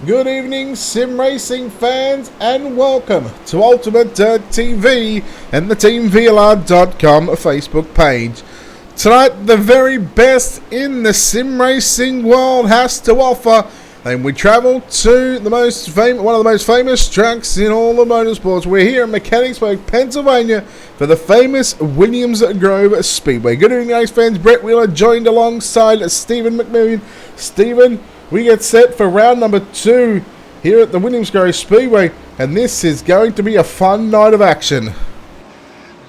Good evening, sim racing fans, and welcome to Ultimate Dirt TV and the TeamVLR.com Facebook page. Tonight, the very best in the sim racing world has to offer, and we travel to the one of the most famous tracks in all of motorsports. We're here in Mechanicsburg, Pennsylvania, for the famous Williams Grove Speedway. Good evening, race fans. Brett Wheeler joined alongside Stephen McMillian. Stephen, we get set for round number 2 here at the Williams Grove Speedway, and this is going to be a fun night of action.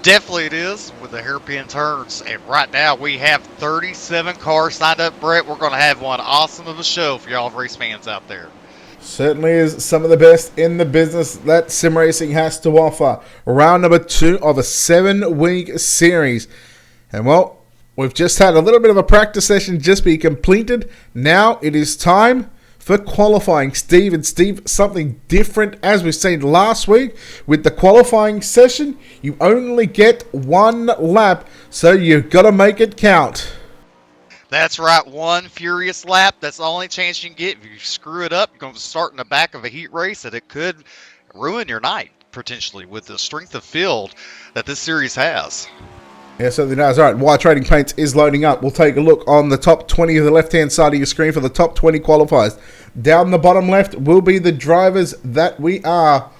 Definitely it is, with the hairpin turns. And right now we have 37 cars signed up, Brett. We're going to have one awesome of a show for y'all race fans out there. Certainly is some of the best in the business that sim racing has to offer. Round number 2 of a 7-week series. And well, we've just had a little bit of a practice session just be completed. Now it is time for qualifying. Steve, something different as we've seen last week. With the qualifying session, you only get 1 lap, so you've got to make it count. That's right, 1 furious lap. That's the only chance you can get. If you screw it up, you're going to start in the back of a heat race, and it could ruin your night, potentially, with the strength of field that this series has. Yeah, certainly does. All right, while Trading Paints is loading up, we'll take a look on the top 20 of the left-hand side of your screen for the top 20 qualifiers. Down the bottom left will be the drivers that we are,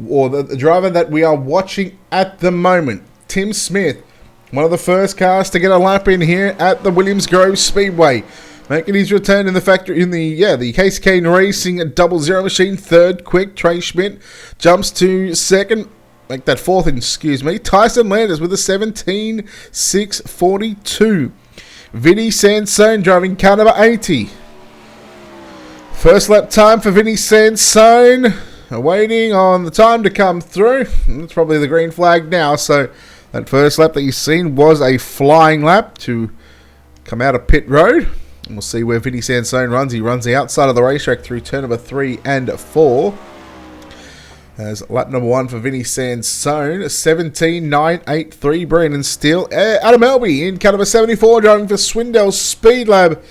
or the driver that we are watching at the moment. Tim Smith, one of the first cars to get a lap in here at the Williams Grove Speedway. Making his return in the factory in the Case Kane Racing 00 machine. Third quick, Trey Schmidt jumps to second. Make that fourth, excuse me. Tyson Landers with a 17.642. Vinny Sansone driving car number 80. First lap time for Vinny Sansone. Waiting on the time to come through. It's probably the green flag now. So that first lap that you've seen was a flying lap to come out of pit road. And we'll see where Vinny Sansone runs. He runs the outside of the racetrack through turn number 3 and 4. As lap number 1 for Vinny Sansone, 17.983. Brandon Steele. Adam Elby in car number 74, driving for Swindell Speed Lab.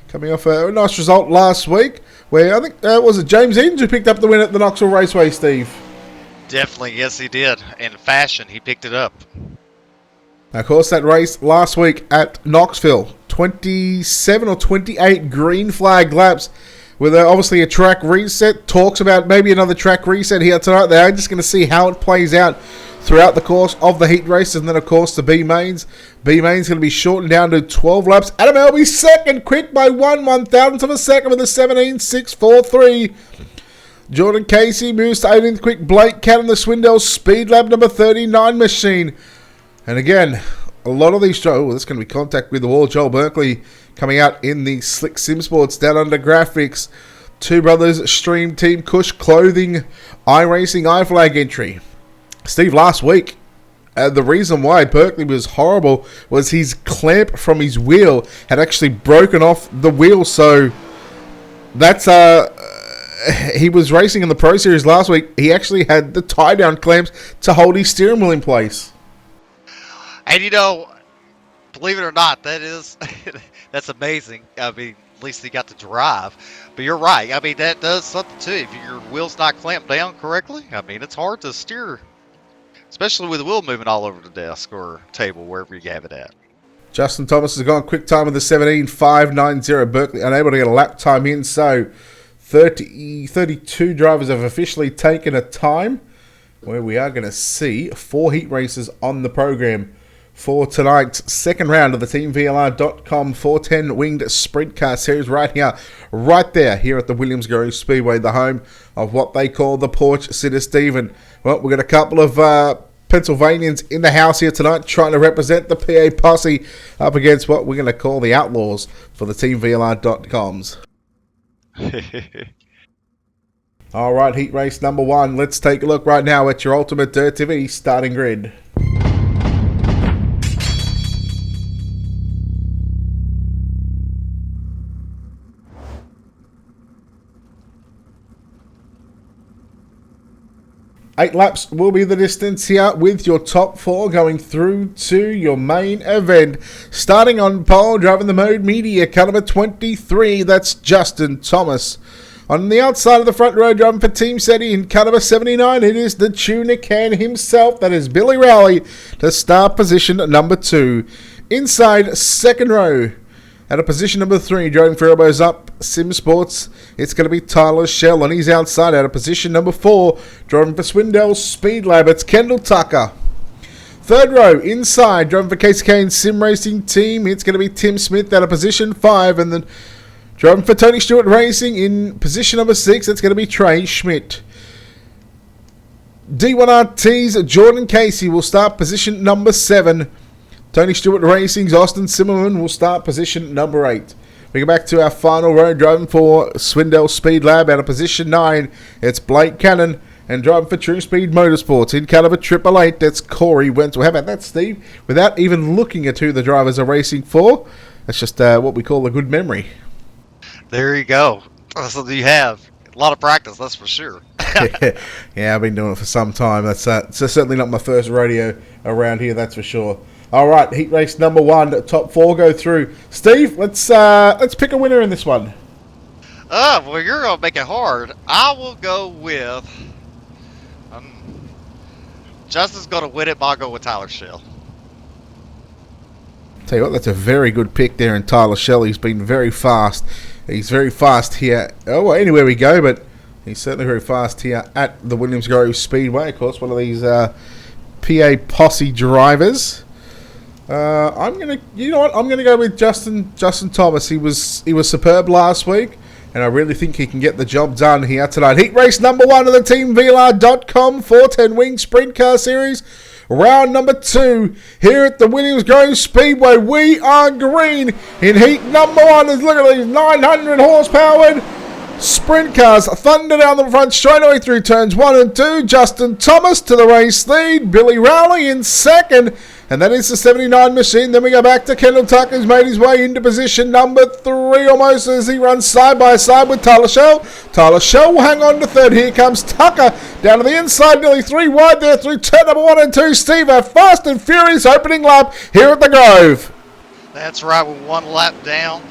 Coming off a nice result last week, where I think, was it James Edens who picked up the win at the Knoxville Raceway, Steve? Definitely, yes he did. In fashion, he picked it up. Now, of course, that race last week at Knoxville, 27 or 28 green flag laps. With obviously a track reset. Talks about maybe another track reset here tonight. They are just going to see how it plays out throughout the course of the heat races. And then, of course, the B-Mains. B-Mains going to be shortened down to 12 laps. Adam Elby second, quick by 1/1000th of a second with a 17.643. Jordan Casey moves to 18th quick. Blake Cannon, the Swindell Speed Lab number 39 machine. And again, a lot of these... Oh, that's going to be contact with the wall. Joel Berkeley coming out in the Slick Sim Sports down under graphics. Two Brothers Stream Team Cush Clothing iRacing iFlag entry. Steve, last week, the reason why Berkeley was horrible was his clamp from his wheel had actually broken off the wheel. So that's he was racing in the Pro Series last week. He actually had the tie down clamps to hold his steering wheel in place. And you know, believe it or not, that's amazing. I mean, at least he got to drive. But you're right. I mean, that does something too. If your wheel's not clamped down correctly, I mean, it's hard to steer, especially with the wheel moving all over the desk or table, wherever you have it at. Justin Thomas has gone quick time with the 17.590. Berkeley unable to get a lap time in, so 32 drivers have officially taken a time, where we are going to see 4 heat races on the program for tonight's second round of the TeamVLR.com 410 Winged Sprint Car Series right there at the Williams Grove Speedway, the home of what they call the Porch Sitter. Stephen. Well, we've got a couple of Pennsylvanians in the house here tonight trying to represent the PA posse up against what we're going to call the Outlaws for the TeamVLR.coms. All right, heat race number 1. Let's take a look right now at your Ultimate Dirt TV starting grid. Eight laps will be the distance here, with your top 4 going through to your main event. Starting on pole, driving the Mode Media, car number 23, that's Justin Thomas. On the outside of the front row, driving for Team SETI in car number 79, it is the tuna can himself. That is Billy Rowley to start position number 2. Inside second row, at a position number 3, driving for elbows up, Sim Sports, it's going to be Tyler Shell. On his outside, at a position number 4, driving for Swindell Speed Lab, it's Kendall Tucker. Third row, inside, driving for Casey Kane's Sim Racing Team, it's going to be Tim Smith at a position 5, and then driving for Tony Stewart Racing in position number 6, it's going to be Trey Schmidt. D1RT's Jordan Casey will start position number 7. Tony Stewart Racing's Austin Zimmerman will start position number 8. We go back to our final row, driving for Swindell Speed Lab out of position 9. It's Blake Cannon. And driving for True Speed Motorsports in car number 888, that's Corey Wenzel. How about that, Steve? Without even looking at who the drivers are racing for, that's just what we call a good memory. There you go. That's what you have. A lot of practice, that's for sure. Yeah, I've been doing it for some time. That's certainly not my first rodeo around here, that's for sure. All right, heat race number 1, top 4 go through. Steve, let's pick a winner in this one. Well, you're going to make it hard. I will go with... Justin's going to win it, but I'll go with Tyler Shell. Tell you what, that's a very good pick there in Tyler Shell. He's been very fast. He's very fast here. Oh, well, anywhere we go, but he's certainly very fast here at the Williams Grove Speedway. Of course, one of these PA Posse drivers. I'm gonna go with Justin Thomas. He was superb last week, and I really think he can get the job done here tonight. Heat race number 1 of the TeamVLR.com 410 Wing Sprint Car Series. Round number 2 here at the Williams Grove Speedway. We are green in heat number 1. Look at these 900 horsepower sprint cars. Thunder down the front straight away through turns 1 and 2. Justin Thomas to the race lead. Billy Rowley in second. And that is the 79 machine. Then we go back to Kendall Tucker, who's made his way into position number 3 almost as he runs side by side with Tyler Shell. Tyler Shell will hang on to third. Here comes Tucker down to the inside, nearly 3 wide there through turn number 1 and 2. Steve, a fast and furious opening lap here at the Grove. That's right, with 1 lap down.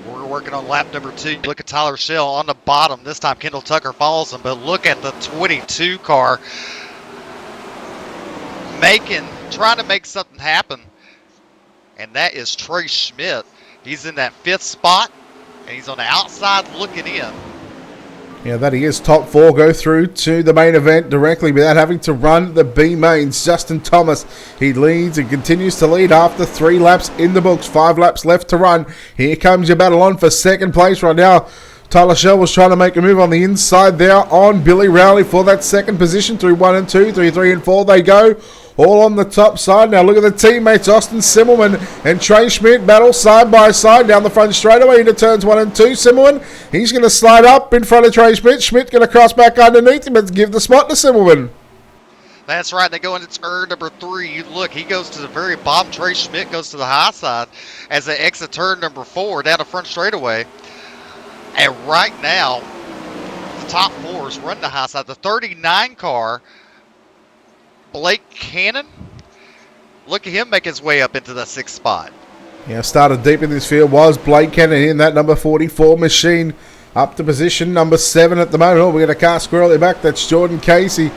We're working on lap number 2. Look at Tyler Shell on the bottom. This time Kendall Tucker follows him, but look at the 22 car trying to make something happen, and that is Trey Schmidt. He's in that 5th spot, and he's on the outside looking in. Yeah, that he is. Top 4 go through to the main event directly without having to run the B mains. Justin Thomas, he leads and continues to lead after 3 laps in the books. 5 laps left to run. Here comes your battle on for second place right now. Tyler Shell was trying to make a move on the inside there on Billy Rowley for that second position through 1 and 2, 3 and 4 they go. All on the top side. Now look at the teammates. Austin Zimmerman and Trey Schmidt battle side by side down the front straightaway into turns 1 and 2. Zimmerman, he's going to slide up in front of Trey Schmidt. Schmidt going to cross back underneath him and give the spot to Zimmerman. That's right. They go into turn number 3. You look, he goes to the very bottom. Trey Schmidt goes to the high side as they exit turn number 4 down the front straightaway. And right now, the top 4 is running the high side. The 39 car, Blake Cannon, look at him make his way up into the 6th spot. Yeah, started deep in this field was Blake Cannon in that number 44 machine. Up to position number 7 at the moment. Oh, we got a car squirrely back. That's Jordan Casey.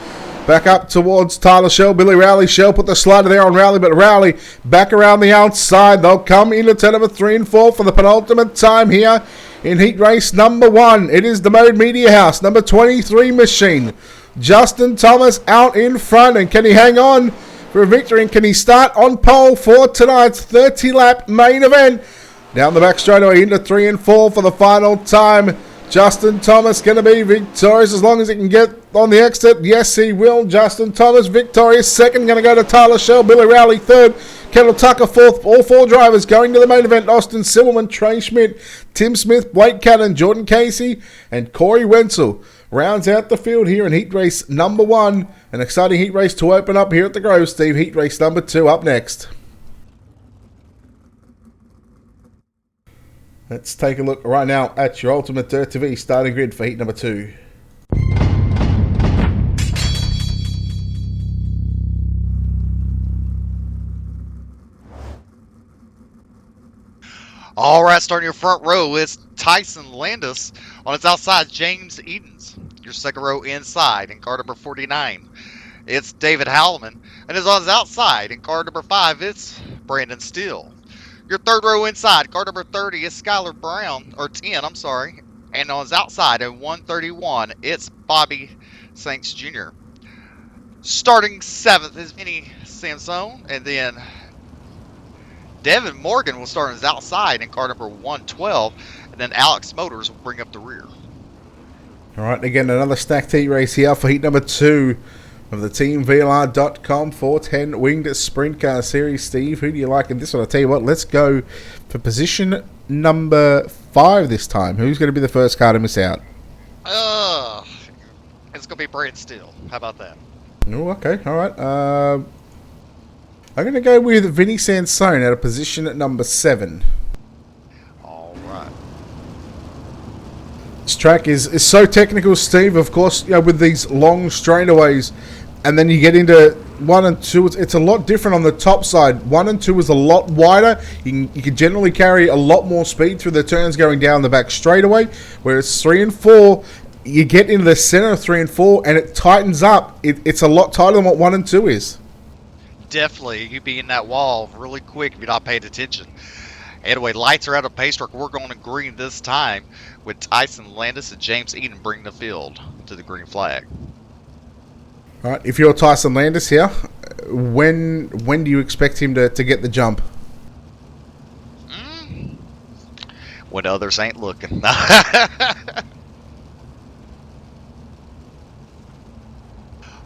Back up towards Tyler Shell. Billy Rowley. Shell put the slider there on Rowley, but Rowley back around the outside. They'll come into turn number 3 and 4 for the penultimate time here in heat race number 1. It is the Mode Media House, number 23 machine. Justin Thomas out in front, and can he hang on for a victory, and can he start on pole for tonight's 30-lap main event? Down the back straightaway into 3 and 4 for the final time. Justin Thomas going to be victorious as long as he can get on the exit. Yes, he will. Justin Thomas victorious. Second going to go to Tyler Shell. Billy Rowley third. Kendall Tucker fourth. All 4 drivers going to the main event. Austin Silverman, Trey Schmidt, Tim Smith, Blake Cannon, Jordan Casey, and Corey Wenzel rounds out the field here in heat race number 1. An exciting heat race to open up here at the Grove, Steve. Heat race number 2 up next. Let's take a look right now at your Ultimate Dirt TV starting grid for heat number 2. All right, starting your front row is Tyson Landis. On its outside, James Edens. Your second row inside in car number 49, it's David Howleman. And is on his outside in car number 5, it's Brandon Steele. Your third row inside, car number 30 is Skylar Brown, or 10, I'm sorry. And on his outside in 131, it's Bobby Saints Jr. Starting 7th is Vinny Sansone, and then Devin Morgan will start on his outside in car number 112, and then Alex Motors will bring up the rear. All right, again, another stacked heat race here for heat number 2 of the TeamVLR.com 410 Winged Sprint Car Series. Steve, who do you like in this one? I'll tell you what, let's go for position number 5 this time. Who's going to be the first car to miss out? It's going to be Brandon Steele. How about that? Oh, okay, all right. I'm going to go with Vinny Sansone out of position at number 7. All right. This track is so technical, Steve. Of course, you know, with these long straightaways, and then you get into 1 and 2. It's a lot different on the top side. 1 and 2 is a lot wider. You can generally carry a lot more speed through the turns going down the back straightaway. Whereas 3 and 4, you get into the center of 3 and 4, and it tightens up. It's a lot tighter than what 1 and 2 is. Definitely, you'd be in that wall really quick if you're not paying attention. Anyway, lights are out of pace truck. We're going to green this time with Tyson Landis and James Eden bringing the field to the green flag. All right, if you're Tyson Landis here, when do you expect him to get the jump? When others ain't looking.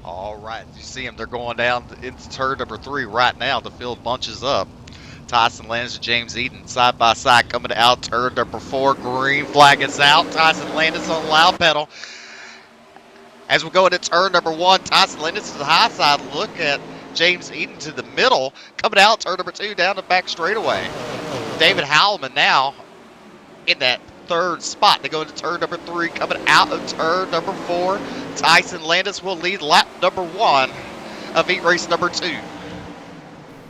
All right, you see them. They're going down into turn number 3 right now. The field bunches up. Tyson Landis and James Eden side by side coming out turn number 4. Green flag is out. Tyson Landis on the loud pedal. As we go into turn number 1, Tyson Landis to the high side. Look at James Eden to the middle. Coming out turn number 2 down the back straightaway. David Howleman now in that third spot. They go into turn number 3, coming out of turn number 4. Tyson Landis will lead lap number 1 of heat race number 2.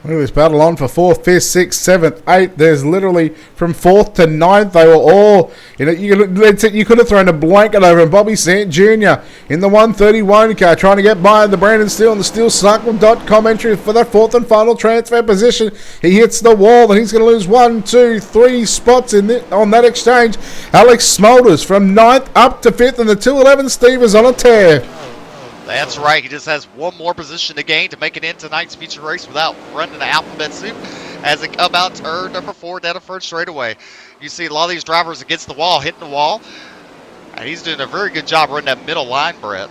Look at this battle on for 4th, 5th, 6th, 7th, 8th. There's literally from 4th to 9th. They were all, you know, you could have thrown a blanket over him. Bobby Sant Jr. in the 131 car trying to get by the Brandon Steele on the SteelCycle.com entry for that 4th and final transfer position. He hits the wall and he's going to lose 1, 2, 3 spots on that exchange. Alex Smolders from 9th up to 5th, and the 211 Steve is on a tear. That's right. He just has one more position to gain to make it in tonight's feature race without running the alphabet soup as they come out turn number 4 down the front straightaway. You see a lot of these drivers against the wall, hitting the wall. And he's doing a very good job running that middle line, Brett.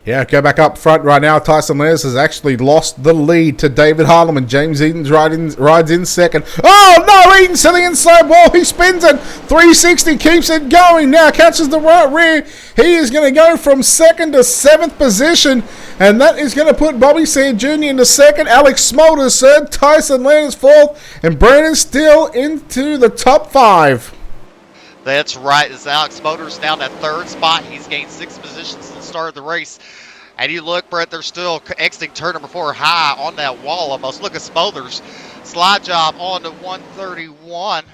Yeah, go back up front right now. Tyson Landis has actually lost the lead to David Howleman. James Eden rides in second. Oh, no, Eden's to the inside wall. He spins it. 360, keeps it going. Now catches the right rear. He is going to go from 2nd to 7th position, and that is going to put Bobby Sant Jr. into 2nd, Alex Smolders 3rd, Tyson Landis 4th, and Brandon Steele into the top 5. That's right. As Alex Motors down that 3rd spot. He's gained 6 positions since the start of the race. And you look, Brett, they're still exiting turn number 4 high on that wall almost. Look at Smolders. Slide job on to 131.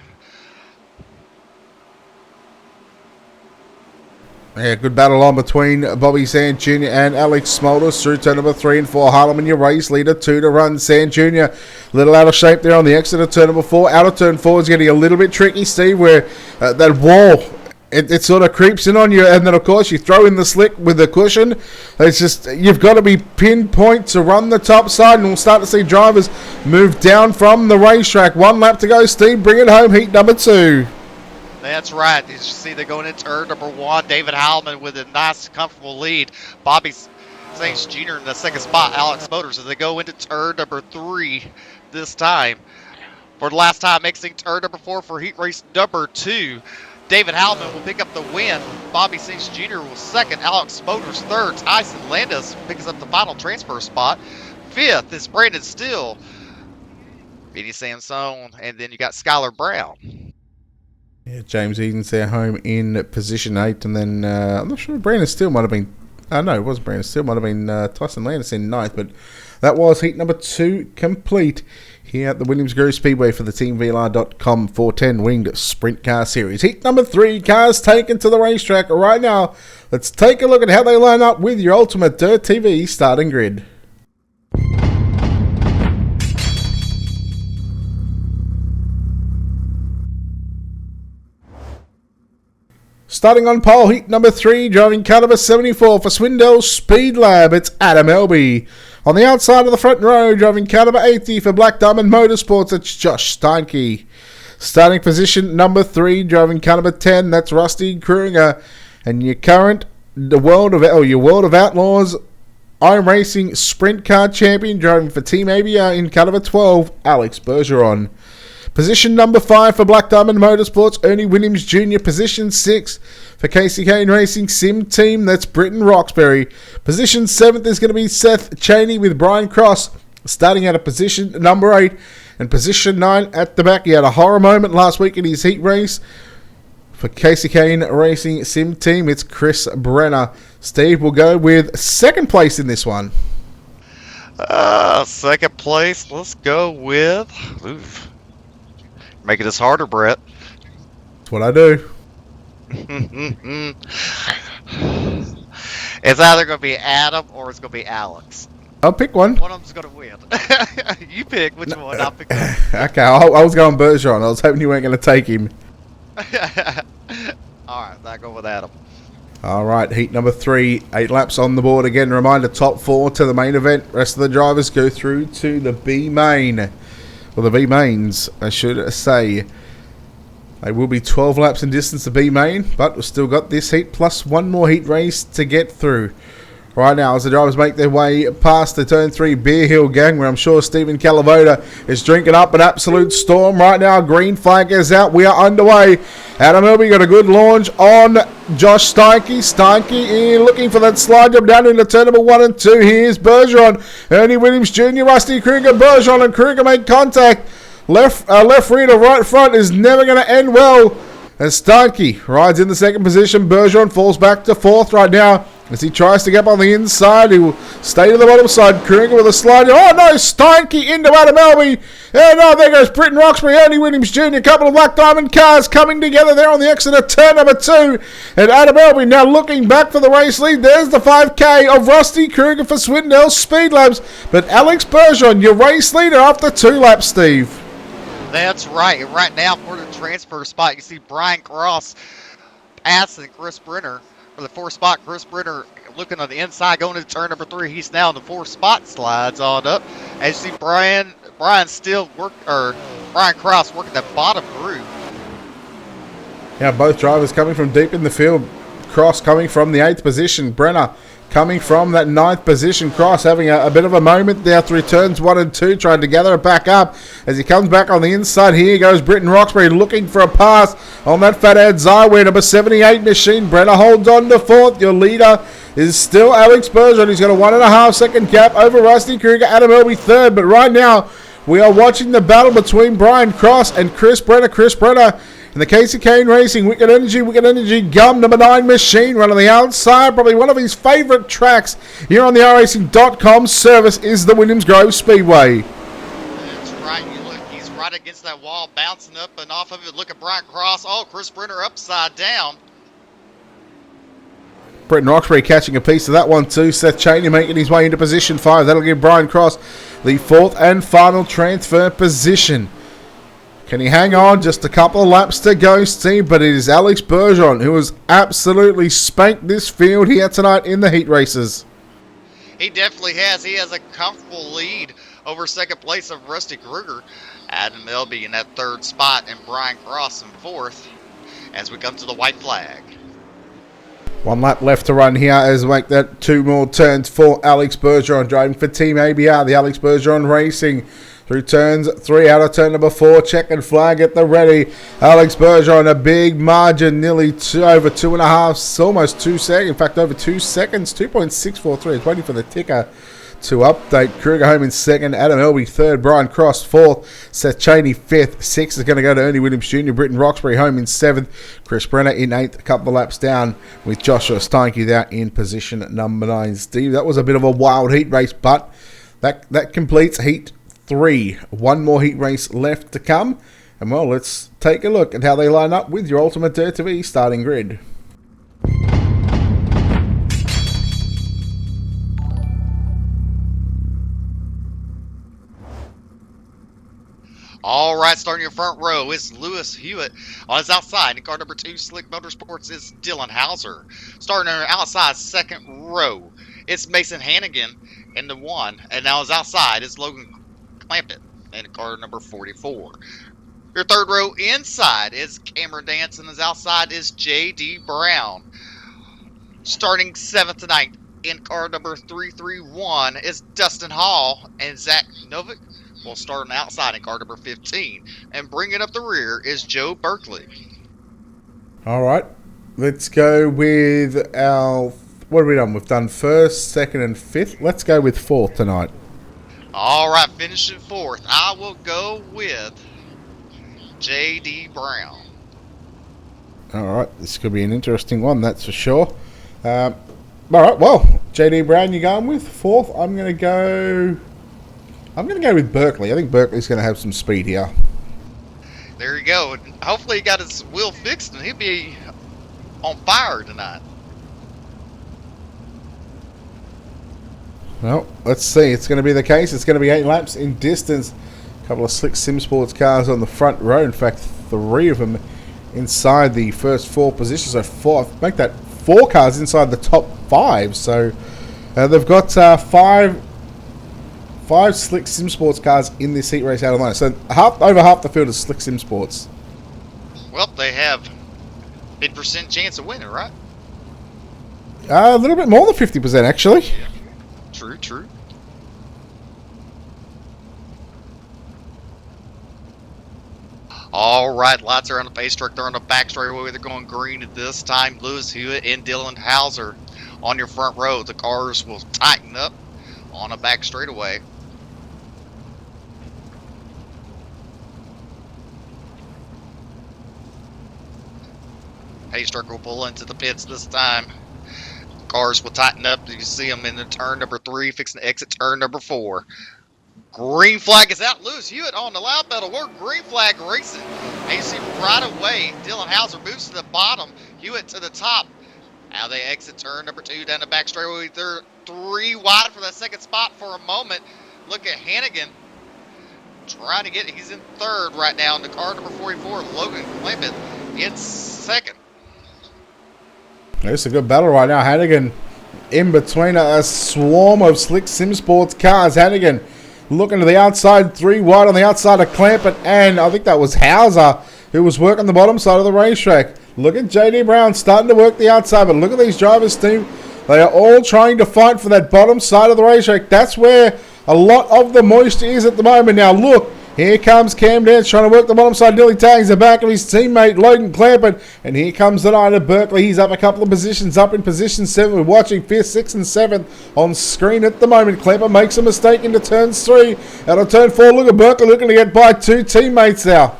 Yeah, good battle on between Bobby Sant Jr. and Alex Smolders through turn number 3 and 4. Howleman, your race leader, 2 to run. Sant Jr. a little out of shape there on the exit of turn number 4. Out of turn 4 is getting a little bit tricky, Steve, where that wall, it sort of creeps in on you, and then of course you throw in the slick with the cushion. It's just, you've got to be pinpoint to run the top side, and we'll start to see drivers move down from the racetrack. 1 lap to go, Steve, bring it home, heat number 2. That's right. As you see, they're going into turn number 1. David Howleman with a nice, comfortable lead. Bobby Saints Jr. in the 2nd spot. Alex Motors as they go into turn number 3 this time. For the last time, exiting turn number 4 for heat race number 2. David Howleman will pick up the win. Bobby Saints Jr. was 2nd. Alex Motors 3rd. Tyson Landis picks up the final transfer spot. 5th is Brandon Steele. Vinny Sansone. And then you got Skylar Brown. Yeah, James Eden's there home in position 8, and then I'm not sure, Brandon Steele might have been No, it was Brandon Steele. Might have been Tyson Landis in ninth, but that was heat number 2 complete here at the Williams Grove Speedway for the TeamVLR.com 410 Winged Sprint Car Series. Heat number 3, cars taken to the racetrack right now. Let's take a look at how they line up with your Ultimate Dirt TV starting grid. Starting on pole, heat number 3, driving car number 74 for Swindell Speed Lab, it's Adam Elby. On the outside of the front row, driving car number 80 for Black Diamond Motorsports, it's Josh Steinke. Starting position number 3, driving car number 10, that's Rusty Kruger. And your World of Outlaws iRacing Sprint Car Champion, driving for Team ABR in car number 12, Alex Bergeron. Position number 5 for Black Diamond Motorsports, Ernie Williams Jr. Position 6 for Casey Kane Racing Sim Team, that's Britton Roxbury. Position 7th is going to be Seth Cheney with Brian Cross, starting at a position number 8. And position 9 at the back. He had a horror moment last week in his heat race. For Casey Kane Racing Sim Team, it's Chris Brenner. Steve will go with second place in this one. Second place, let's go with... Oof. Making this harder, Brett. That's what I do. It's either going to be Adam or it's going to be Alex. I'll pick one. One of them's going to win. You pick which one. I'll pick one. Okay, I was going Bergeron. I was hoping you weren't going to take him. Alright, I'll go with Adam. Alright, heat number 3. 8 laps on the board. Again, reminder, top 4 to the main event. Rest of the drivers go through to the B main. Well, the B mains, I should say. They will be 12 laps in distance to B main, but we've still got this heat plus one more heat race to get through. Right now, as the drivers make their way past the Turn 3 Beer Hill Gangway, I'm sure Stephen Calavoda is drinking up an absolute storm right now. Green flag is out. We are underway. Adam Elby got a good launch on Josh Steinke. Steinke looking for that slide job down into turn number 1 and 2. Here's Bergeron. Ernie Williams Jr., Rusty Kruger, Bergeron, and Kruger make contact. Left rear to right front is never going to end well. As Steinke rides in the second position, Bergeron falls back to 4th right now. As he tries to get up on the inside, he will stay to the bottom side. Kruger with a slide. Oh no, Steinke into Adam Elby. And oh, there goes Britton Roxbury, Ernie Williams Jr. A couple of Black Diamond cars coming together there on the exit of turn number 2. And Adam Elby now looking back for the race lead. There's the 5K of Rusty Kruger for Swindell Speed Labs. But Alex Bergeron, your race leader after 2 laps, Steve. That's right. And right now, for the transfer spot, you see Brian Cross passing Chris Brenner. For the 4th spot, Chris Brenner looking on the inside, going into turn number 3. He's now in the 4th spot, slides on up. And you see Brian Cross working that bottom groove. Yeah, both drivers coming from deep in the field. Cross coming from the 8th position. Brenner coming from that 9th position. Cross having a bit of a moment there through turns 1 and 2, trying to gather it back up. As he comes back on the inside, here goes Britton Roxbury looking for a pass on that Fathead Zyware, number 78 machine. Brenner holds on to 4th. Your leader is still Alex Bergeron. He's got a 1.5 second gap over Rusty Kruger. Adam Elby 3rd. But right now, we are watching the battle between Brian Cross and Chris Brenner. Chris Brenner and the Casey Kane Racing Wicked Energy Gum number 9 machine run on the outside. Probably one of his favourite tracks here on the iRacing.com service is the Williams Grove Speedway. That's right. You look, he's right against that wall, bouncing up and off of it. Look at Brian Cross. Oh, Chris Brenner upside down. Britton Roxbury catching a piece of that one too. Seth Cheney making his way into position 5. That'll give Brian Cross the 4th and final transfer position. Can he hang on? Just a couple of laps to go, Steve, but it is Alex Bergeron who has absolutely spanked this field here tonight in the heat races. He definitely has. He has a comfortable lead over second place of Rusty Kruger. Adam Elby in that 3rd spot and Brian Cross in 4th as we come to the white flag. 1 lap left to run here as we make that 2 more turns for Alex Bergeron driving for Team ABR, the Alex Bergeron Racing Through turns 3, out of turn number 4, checkered flag at the ready. Alex Bergeron, a big margin, nearly over 2.5, almost 2 seconds. In fact, over 2 seconds, 2.643. Waiting for the ticker to update. Kruger home in second, Adam Elby third, Brian Cross fourth, Seth Cheney fifth, sixth is going to go to Ernie Williams Jr., Britton Roxbury home in seventh, Chris Brenner in eighth, a couple of laps down with Joshua Steinke there in position number 9. Steve, that was a bit of a wild heat race, but that completes heat 3. One more heat race left to come, and well, let's take a look at how they line up with your Ultimate Dirt TV starting grid. All right, starting your front row is Lewis Hewitt. On his outside, in car number 2, Slick Motorsports, is Dylan Hauser. Starting on our outside second row, it's Mason Hannigan in the 1. And now his outside is Logan Clampett in car number 44. Your third row inside is Cameron Dance, and his outside is J.D. Brown. Starting 7th to 9th in car number 331 is Dustin Hall, and Zach Novick will start on the outside in car number 15. And bringing up the rear is Joe Berkeley. All right, let's go with our... What have we done? We've done first, second, and fifth. Let's go with fourth tonight. All right, finishing fourth, I will go with J.D. Brown. All right, this could be an interesting one, that's for sure. All right, well, J.D. Brown you're going with. Fourth, I'm going to go with Berkeley. I think Berkeley's going to have some speed here. There you go. Hopefully he got his wheel fixed and he'll be on fire tonight. Well, let's see. It's going to be the case. It's going to be 8 laps in distance. A couple of slick Sim Sports cars on the front row. In fact, 3 of them inside the first 4 positions. So make that 4 cars inside the top 5. So they've got 5 slick Sim Sports cars in this heat race out of line. So over half the field is slick Sim Sports. Well, they have 50% chance of winning, right? A little bit more than 50%, actually. True. All right, lights are on the pace truck. They're on the back straightaway. They're going green at this time. Lewis Hewitt and Dylan Hauser on your front row. The cars will tighten up on a back straightaway. Pace truck will pull into the pits this time. Cars will tighten up. You see them in the turn number 3, fixing to exit turn number 4. Green flag is out. Lewis Hewitt on the loud pedal. We're green flag racing. And you see right away, Dylan Hauser moves to the bottom. Hewitt to the top. Now they exit turn number 2 down the back straightaway. They're 3 wide for that second spot for a moment. Look at Hannigan trying to get it. He's in third right now in the car number 44. Logan Clampett in second. It's a good battle right now. Hannigan in between a swarm of slick Sim Sports cars. Hannigan looking to the outside, 3 wide on the outside of Clampett, and I think that was Hauser who was working the bottom side of the racetrack. Look at J.D. Brown starting to work the outside, but look at these drivers, team. They are all trying to fight for that bottom side of the racetrack. That's where a lot of the moisture is at the moment. Now look, here comes Cam Dance trying to work the bottom side. Nearly tags the back of his teammate Logan Clampett. And here comes the night of Berkeley. He's up a couple of positions, up in position 7. We're watching 5th, 6th, and 7th on screen at the moment. Clampett makes a mistake into turns 3. Out of turn 4, look at Berkeley looking to get by 2 teammates now.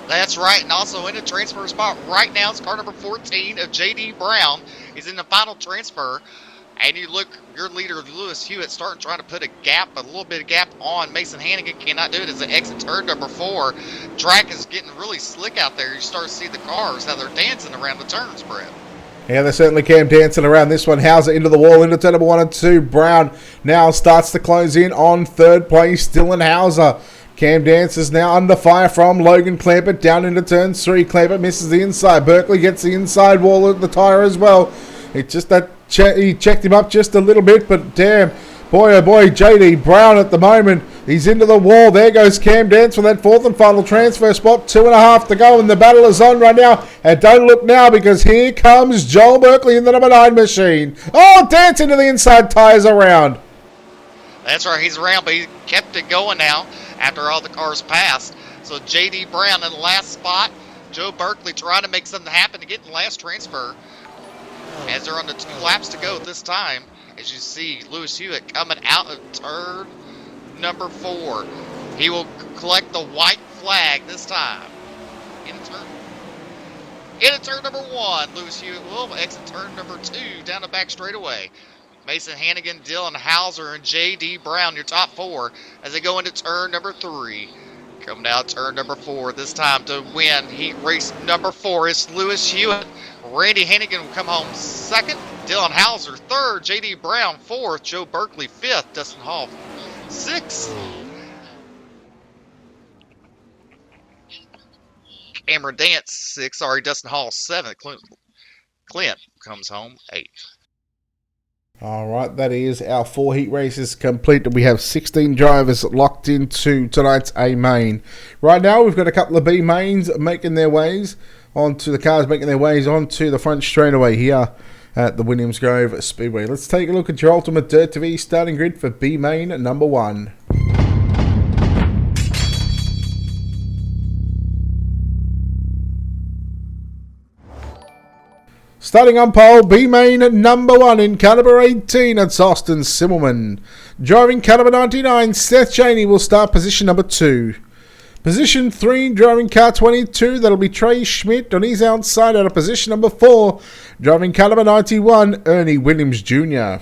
That's right, and also in the transfer spot right now is car number 14 of J.D. Brown. He's in the final transfer. And you look, your leader, Lewis Hewitt, trying to put a little bit of gap on Mason Hannigan. Cannot do it as they exit turn number 4. Track is getting really slick out there. You start to see the cars, how they're dancing around the turns, Brett. Yeah, they certainly can dancing around this one. Hauser into the wall, into turn number 1 and 2. Brown now starts to close in on third place. Dylan Hauser. Cam Dance is now under fire from Logan Clampett down into turn 3. Clampett misses the inside. Berkeley gets the inside wall of the tyre as well. It's just that he checked him up just a little bit, but damn, boy oh boy, J.D. Brown at the moment, he's into the wall. There goes Cam Dance for that 4th and final transfer spot. 2.5 to go, and the battle is on right now. And don't look now, because here comes Joel Berkeley in the number 9 machine. Oh, Dance into the inside tyres around. That's right, he's around, but he kept it going now after all the cars passed. So J.D. Brown in the last spot. Joe Berkeley trying to make something happen to get in the last transfer. As they're on the 2 laps to go this time, as you see Lewis Hewitt coming out of turn number 4. He will collect the white flag this time. Into turn number 1, Lewis Hewitt will exit turn number 2 down the back straightaway. Mason Hannigan, Dylan Hauser, and J.D. Brown, your top 4, as they go into turn number 3. Coming out turn number 4 this time to win heat race number 4 is Lewis Hewitt. Randy Hannigan will come home 2nd. Dylan Hauser 3rd. J.D. Brown 4th. Joe Berkeley 5th. Dustin Hall 6th. Cameron Dance 6th. Sorry, Dustin Hall 7th. Clint comes home 8th. All right, that is our 4 heat races complete. We have 16 drivers locked into tonight's A main. Right now, we've got a couple of B mains making their ways onto the cars, making their ways onto the front straightaway here at the Williams Grove Speedway. Let's take a look at your Ultimate Dirt TV starting grid for B main number 1. Starting on pole, B main number 1 in car number 18, it's Austin Simmelman. Driving car number 99, Seth Chaney will start position number 2. Position 3, driving car 22, that'll be Trey Schmidt on his outside out of position number 4. Driving car number 91, Ernie Williams Jr.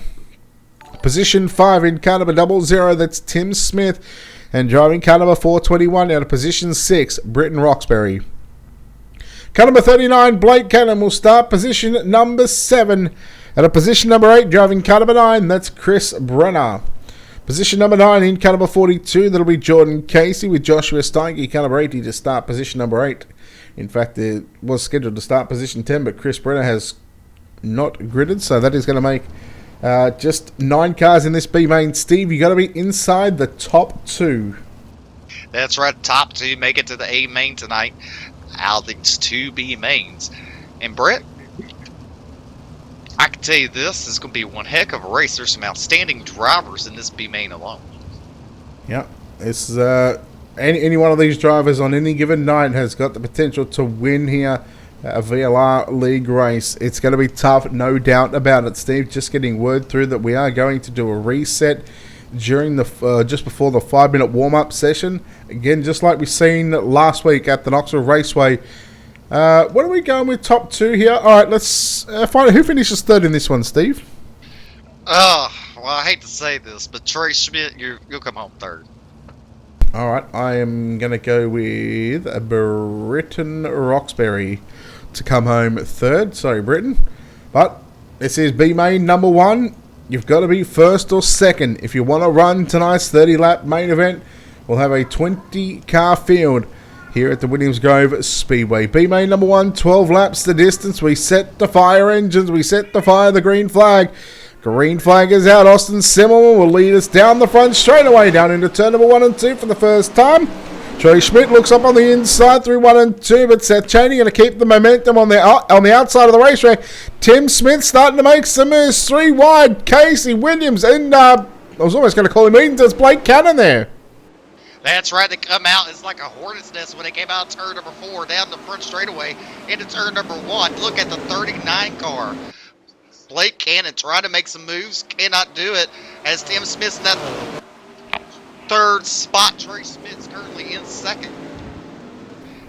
Position 5 in car number 00, that's Tim Smith. And driving car number 421 out of position 6, Britton Roxbury. Car number 39, Blake Cannon will start position number 7. At a position number 8, driving car number 9, that's Chris Brenner. Position number 9 in car number 42, that'll be Jordan Casey with Joshua Steinke, car number 80 to start position number 8. In fact, it was scheduled to start position 10, but Chris Brenner has not gridded, so that is going to make just 9 cars in this B main. Steve, you got to be inside the top 2. That's right, top 2 make it to the A main tonight. Out these 2 B mains. And Brett, I can tell you this is going to be one heck of a race. There's some outstanding drivers in this B main alone. Yeah, it's any one of these drivers on any given night has got the potential to win here a VLR League race. It's going to be tough, no doubt about it, Steve. Just getting word through that we are going to do a reset during the just before the 5-minute warm-up session. Again, just like we've seen last week at the Knoxville Raceway. What are we going with top 2 here? All right, let's find out who finishes 3rd in this one, Steve. Well, I hate to say this, but Trey Schmidt, you'll come home 3rd. All right, I am going to go with Britton Roxbury to come home 3rd. Sorry, Britton. But this is B main number 1. You've got to be 1st or 2nd. If you want to run tonight's 30-lap main event, we'll have a 20-car field here at the Williams Grove Speedway. B main number 1, 12 laps the distance. We set to fire engines. We set to fire the green flag. Green flag is out. Austin Simmelman will lead us down the front straightaway, down into turn number 1 and 2 for the first time. Trey Schmidt looks up on the inside through 1 and 2, but Seth Chaney going to keep the momentum on the outside of the racetrack. Tim Smith starting to make some moves. 3 wide. Casey Williams and I was almost going to call him Eden. There's Blake Cannon there. That's right. They come out. It's like a hornet's nest when they came out of turn number 4 down the front straightaway into turn number 1. Look at the 39 car. Blake Cannon trying to make some moves. Cannot do it as Tim Smith's in that 3rd spot. Trey Smith's currently in 2nd.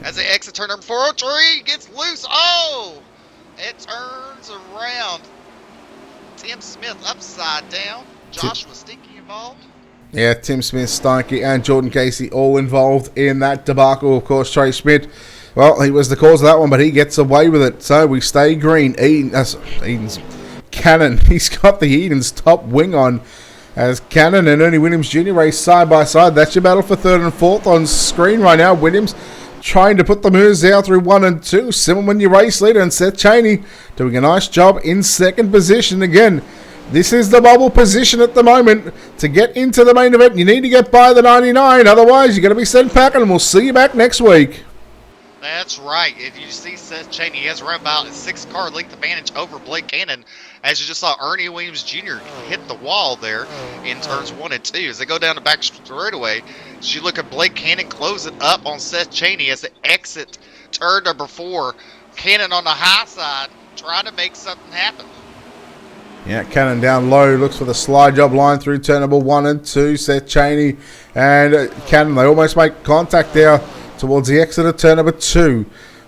As they exit turn number 4, oh, Trey gets loose. Oh! It turns around. Tim Smith upside down. Joshua Stinky involved. Yeah, Tim Smith, Steinke, and Jordan Casey all involved in that debacle. Of course, Trey Schmidt, well, he was the cause of that one, but he gets away with it. So we stay green. Eden's Cannon. He's got the Eden's top wing on. As Cannon and Ernie Williams Jr. race side by side. That's your battle for 3rd and 4th on screen right now. Williams trying to put the moves out through 1 and 2. Simmelman, your race leader, and Seth Chaney doing a nice job in 2nd position. Again, this is the bubble position at the moment. To get into the main event, you need to get by the 99. Otherwise, you're going to be sent packing, and we'll see you back next week. That's right. If you see Seth Chaney, he has around about a 6-car length advantage over Blake Cannon. As you just saw, Ernie Williams Jr. hit the wall there in turns 1 and 2. As they go down the back straightaway, as you look at Blake Cannon closing up on Seth Chaney as they exit turn number 4. Cannon on the high side, trying to make something happen. Yeah, Cannon down low, looks for the slide job line through turn number 1 and 2. Seth Chaney and Cannon, they almost make contact there towards the exit of turn number 2.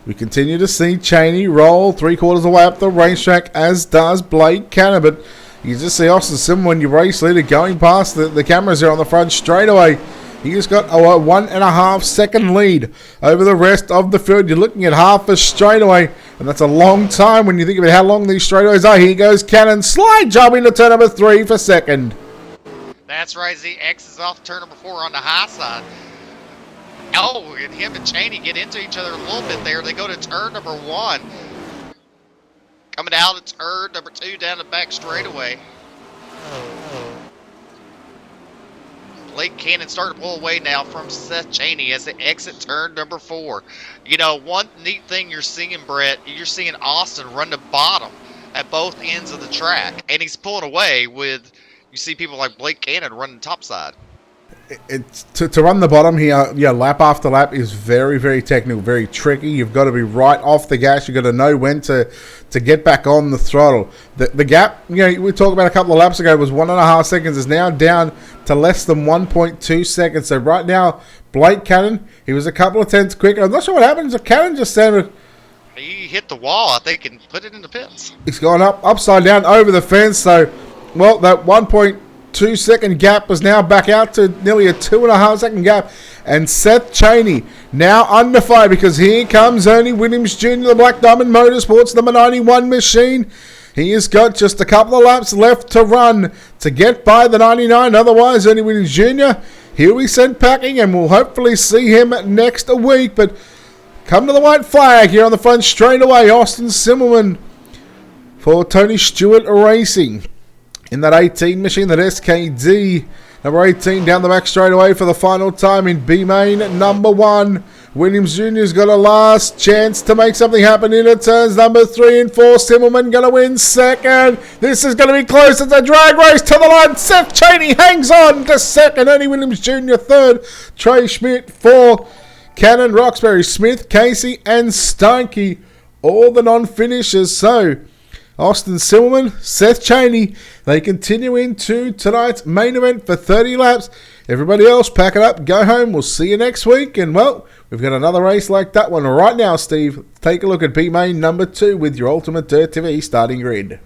We continue to see Chaney roll 3/4 of the way up the racetrack, as does Blake Cannon. But you just see Austin Simon, your race leader, going past the cameras there on the front straightaway. He just got a 1.5 second lead over the rest of the field. You're looking at half a straightaway, and that's a long time when you think about how long these straightaways are. Here goes Cannon, slide job into turn number 3 for second. That's right, as he exits off turn number 4 on the high side. Oh, and him and Chaney get into each other a little bit there. They go to turn number 1. Coming out of turn number 2 down the back straightaway. Blake Cannon starting to pull away now from Seth Chaney as they exit turn number 4. You know, one neat thing you're seeing, Brett, you're seeing Austin run the bottom at both ends of the track. And he's pulling away with, you see people like Blake Cannon running top side. It's to run the bottom here, lap after lap is very, very technical, very tricky. You've got to be right off the gas. You've got to know when to get back on the throttle. The gap, we talked about a couple of laps ago, was 1.5 seconds, is now down to less than 1.2 seconds. So right now, Blake Cannon, he was a couple of tenths quicker. I'm not sure what happens if Cannon just sounded... He hit the wall, I think, and put it in the pits. He's gone upside down over the fence. So, well, that 1.2 second gap was now back out to nearly a 2.5 second gap. And Seth Chaney now under fire, because here comes Ernie Williams Jr., the Black Diamond Motorsports, number 91 machine. He has got just a couple of laps left to run to get by the 99. Otherwise, Ernie Williams Jr., he'll be sent packing, and we'll hopefully see him next week. But come to the white flag here on the front straightaway. Austin Simmelman for Tony Stewart Racing in that 18 machine, that SKD. Number 18 down the back straightaway for the final time in B-Main number 1. Williams Jr.'s got a last chance to make something happen in it. Turns number 3 and 4. Simmelman going to win second. This is going to be close. It's a drag race to the line. Seth Chaney hangs on to second. Ernie Williams Jr. third. Trey Schmidt 4. Cannon, Roxbury, Smith, Casey, and Steinke, all the non-finishers. So, Austin Simmelman, Seth Chaney, they continue into tonight's main event for 30 laps. Everybody else, pack it up, go home. We'll see you next week. And, well, we've got another race like that one right now, Steve. Take a look at B-Main number 2 with your Ultimate Dirt TV starting grid.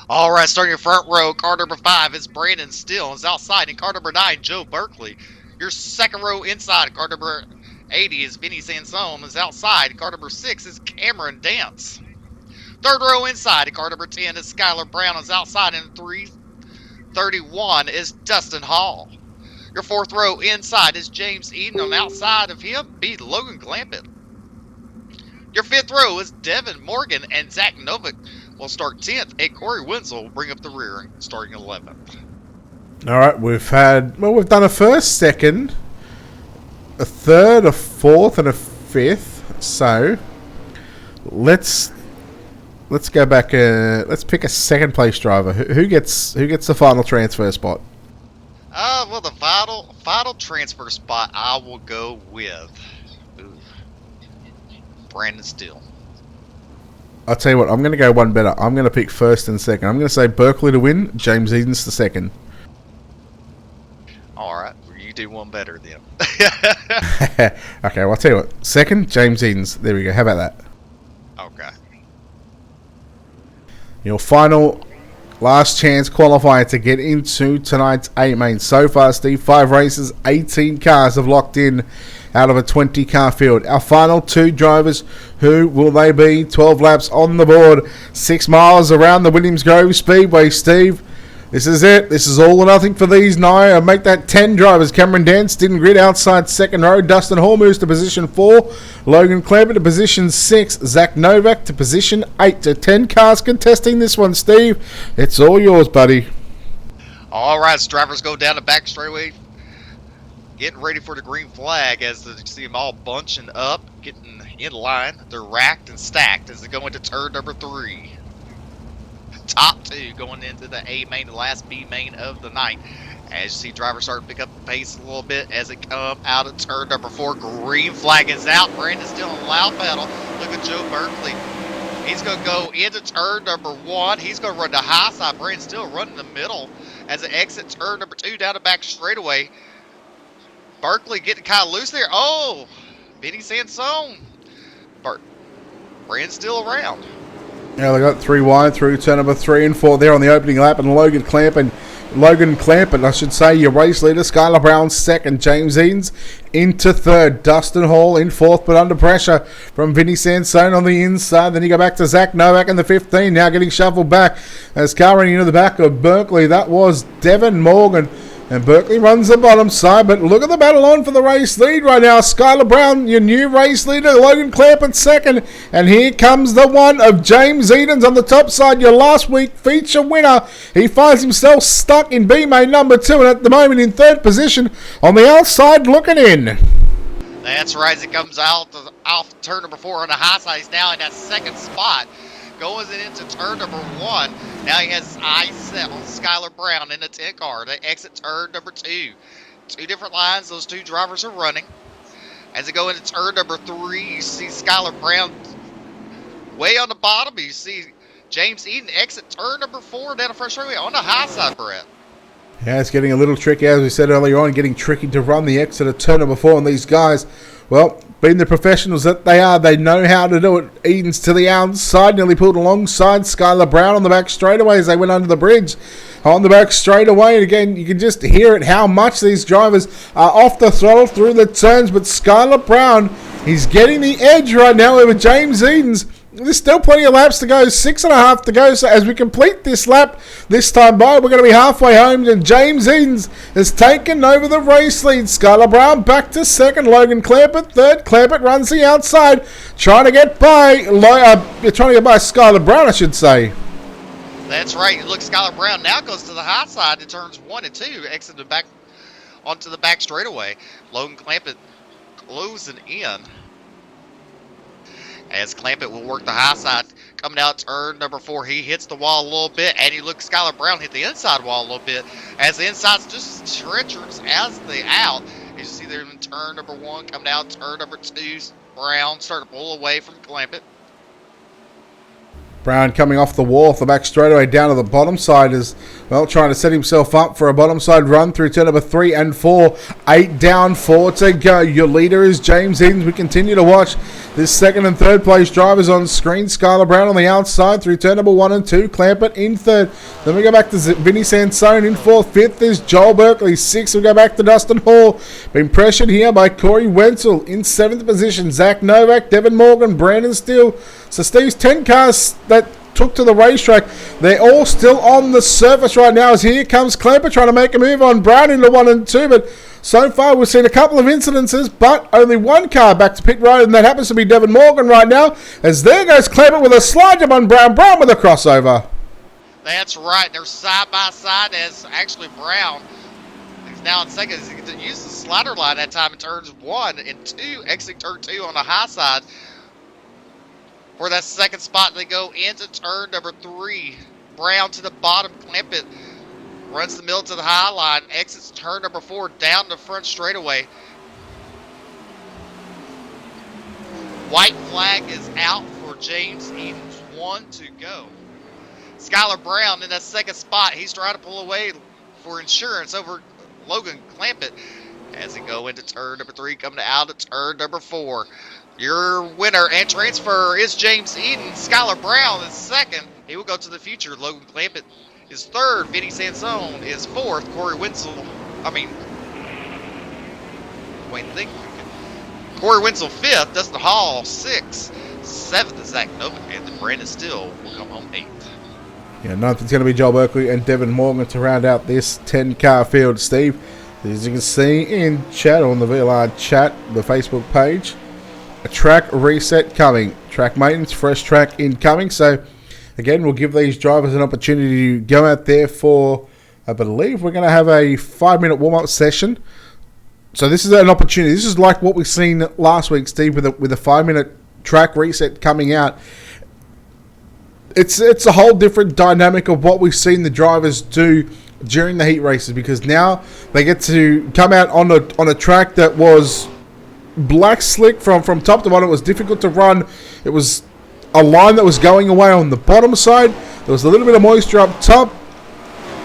All right, starting your front row, car number 5 is Brandon Steele. Is outside. And car number 9, Joe Berkeley. Your second row inside, car number 80 is Vinny Sansone. Is outside. Car number 6 is Cameron Dance. Third row inside, car number 10 is Skylar Brown. Is outside. And 331 is Dustin Hall. Your fourth row inside is James Eden. On outside of him, be Logan Clampett. Your fifth row is Devin Morgan, and Zach Novick will start 10th, and Corey Wenzel will bring up the rear, starting 11th. All right, we've done a first, second, a third, a fourth, and a fifth. So let's go back. Let's pick a second place driver. Who gets the final transfer spot? Well, the final transfer spot I will go with Brandon Steele. I'll tell you what, I'm going to go one better. I'm going to pick first and second. I'm going to say Berkeley to win, James Edens to second. All right, you do one better then. Okay, well, I'll tell you what. Second, James Edens. There we go. How about that? Okay. Your final last chance qualifier to get into tonight's A-Main. So far, Steve, 5 races, 18 cars have locked in out of a 20-car field. Our final 2 drivers, who will they be? 12 laps on the board, 6 miles around the Williams Grove Speedway. Steve, This is it. This is all or nothing for these nine. Make that 10 drivers. Cameron Dance didn't grid outside second row. Dustin Hall moves to position 4. Logan Clemper to position 6. Zach Novak to position 8. To 10 cars contesting this one, Steve. It's all yours, buddy. All right, so drivers go down the back straightaway, getting ready for the green flag as you see them all bunching up, getting in line. They're racked and stacked as they go into turn number 3. Top 2 going into the A main, the last B main of the night. As you see drivers starting to pick up the pace a little bit as they come out of turn number 4. Green flag is out. Brandon's still on loud pedal. Look at Joe Berkeley. He's going to go into turn number 1. He's going to run the high side. Brandon's still running the middle as it exits turn number 2 down the back straightaway. Berkeley getting kind of loose there. Oh, Vinny Sansone. Brandon's still around. Yeah, they got 3 wide through turn number 3 and 4 there on the opening lap, and Logan Clampett, I should say, your race leader. Skylar Brown second, James Edens into third, Dustin Hall in fourth, but under pressure from Vinny Sansone on the inside. Then you go back to Zach Novak in the 15, now getting shuffled back as car running into the back of Berkeley. That was Devin Morgan. And Berkeley runs the bottom side, but look at the battle on for the race lead right now. Skylar Brown, your new race leader. Logan Clampett second. And here comes the one of James Edens on the top side, your last week feature winner. He finds himself stuck in B main number 2 and at the moment in third position on the outside looking in. That's right, as he comes out off turn number 4 on the high side. He's now in that second spot. Goes into turn number 1. Now he has his eyes set on Skylar Brown in the 10 car. They exit turn number 2. 2 different lines those 2 drivers are running. As they go into turn number 3, you see Skylar Brown way on the bottom. You see James Eden exit turn number 4 down the front straightaway on the high side, Brett. Yeah, it's getting a little tricky, as we said earlier on, getting tricky to run the exit of turn number 4. And these guys, well, being the professionals that they are, they know how to do it. Edens to the outside, nearly pulled alongside Skylar Brown on the back straightaway as they went under the bridge on the back straightaway. And again, you can just hear it, how much these drivers are off the throttle through the turns. But Skylar Brown, he's getting the edge right now over James Edens. There's still plenty of laps to go, 6.5 to go. So as we complete this lap this time by, we're going to be halfway home. And James Edens has taken over the race lead. Skylar Brown back to second. Logan Clampett third. Clampett runs the outside, trying to get by Skylar Brown, I should say. That's right. Look, Skylar Brown now goes to the high side to turns 1 and 2, exit the back onto the back straightaway. Logan Clampett closing in. As Clampett will work the high side, coming out turn number 4, he hits the wall a little bit, and you look, Skylar Brown hit the inside wall a little bit, as the inside's just treacherous as the out. As you see there in turn number 1, coming out turn number 2, Brown starting to pull away from Clampett. Brown coming off the wall off the back straightaway down to the bottom side is, well, trying to set himself up for a bottom side run through turn number 3 and 4. 8 down, 4 to go. Your leader is James Edens. We continue to watch this second and third place drivers on screen. Skylar Brown on the outside through turn number 1 and 2. Clampett in third. Then we go back to Vinny Sansone in fourth. Fifth is Joel Berkeley. Sixth, we go back to Dustin Hall. Being pressured here by Corey Wenzel in 7th position. Zach Novak, Devin Morgan, Brandon Steele. So Steve's 10 cars that took to the racetrack, they're all still on the surface right now as here comes Clampett trying to make a move on Brown into 1 and 2, but so far we've seen a couple of incidences, but only 1 car back to pit road, and that happens to be Devin Morgan right now, as there goes Clampett with a slide jump on Brown with a crossover. That's right, they're side by side as actually Brown is now in second. He used the slider line that time in turns 1 and 2, exiting turn 2 on the high side. For that second spot, they go into turn number 3. Brown to the bottom. Clampett runs the middle to the high line. Exits turn number 4 down the front straightaway. White flag is out for James Edens. 1 to go. Skylar Brown in that second spot. He's trying to pull away for insurance over Logan Clampett as they go into turn number 3, coming out of turn number 4. Your winner and transfer is James Eden. Skylar Brown is second. He will go to the future. Logan Clampett is third. Vinny Sansone is fourth. Corey Wenzel fifth. Dustin Hall sixth. Seventh is Zach Novak. And then Brandon Steele will come home eighth. Yeah, ninth is going to be Joel Berkeley and Devin Morgan to round out this 10-car field. Steve, as you can see in chat on the VLR chat, the Facebook page, a track reset coming. Track maintenance, fresh track incoming. So, again, we'll give these drivers an opportunity to go out there for, I believe, we're going to have a 5-minute warm-up session. So this is an opportunity. This is like what we've seen last week, Steve, with a 5-minute track reset coming out. It's a whole different dynamic of what we've seen the drivers do during the heat races, because now they get to come out on a track that was black slick from top to bottom. It was difficult to run. It was a line that was going away on the bottom side. There was a little bit of moisture up top,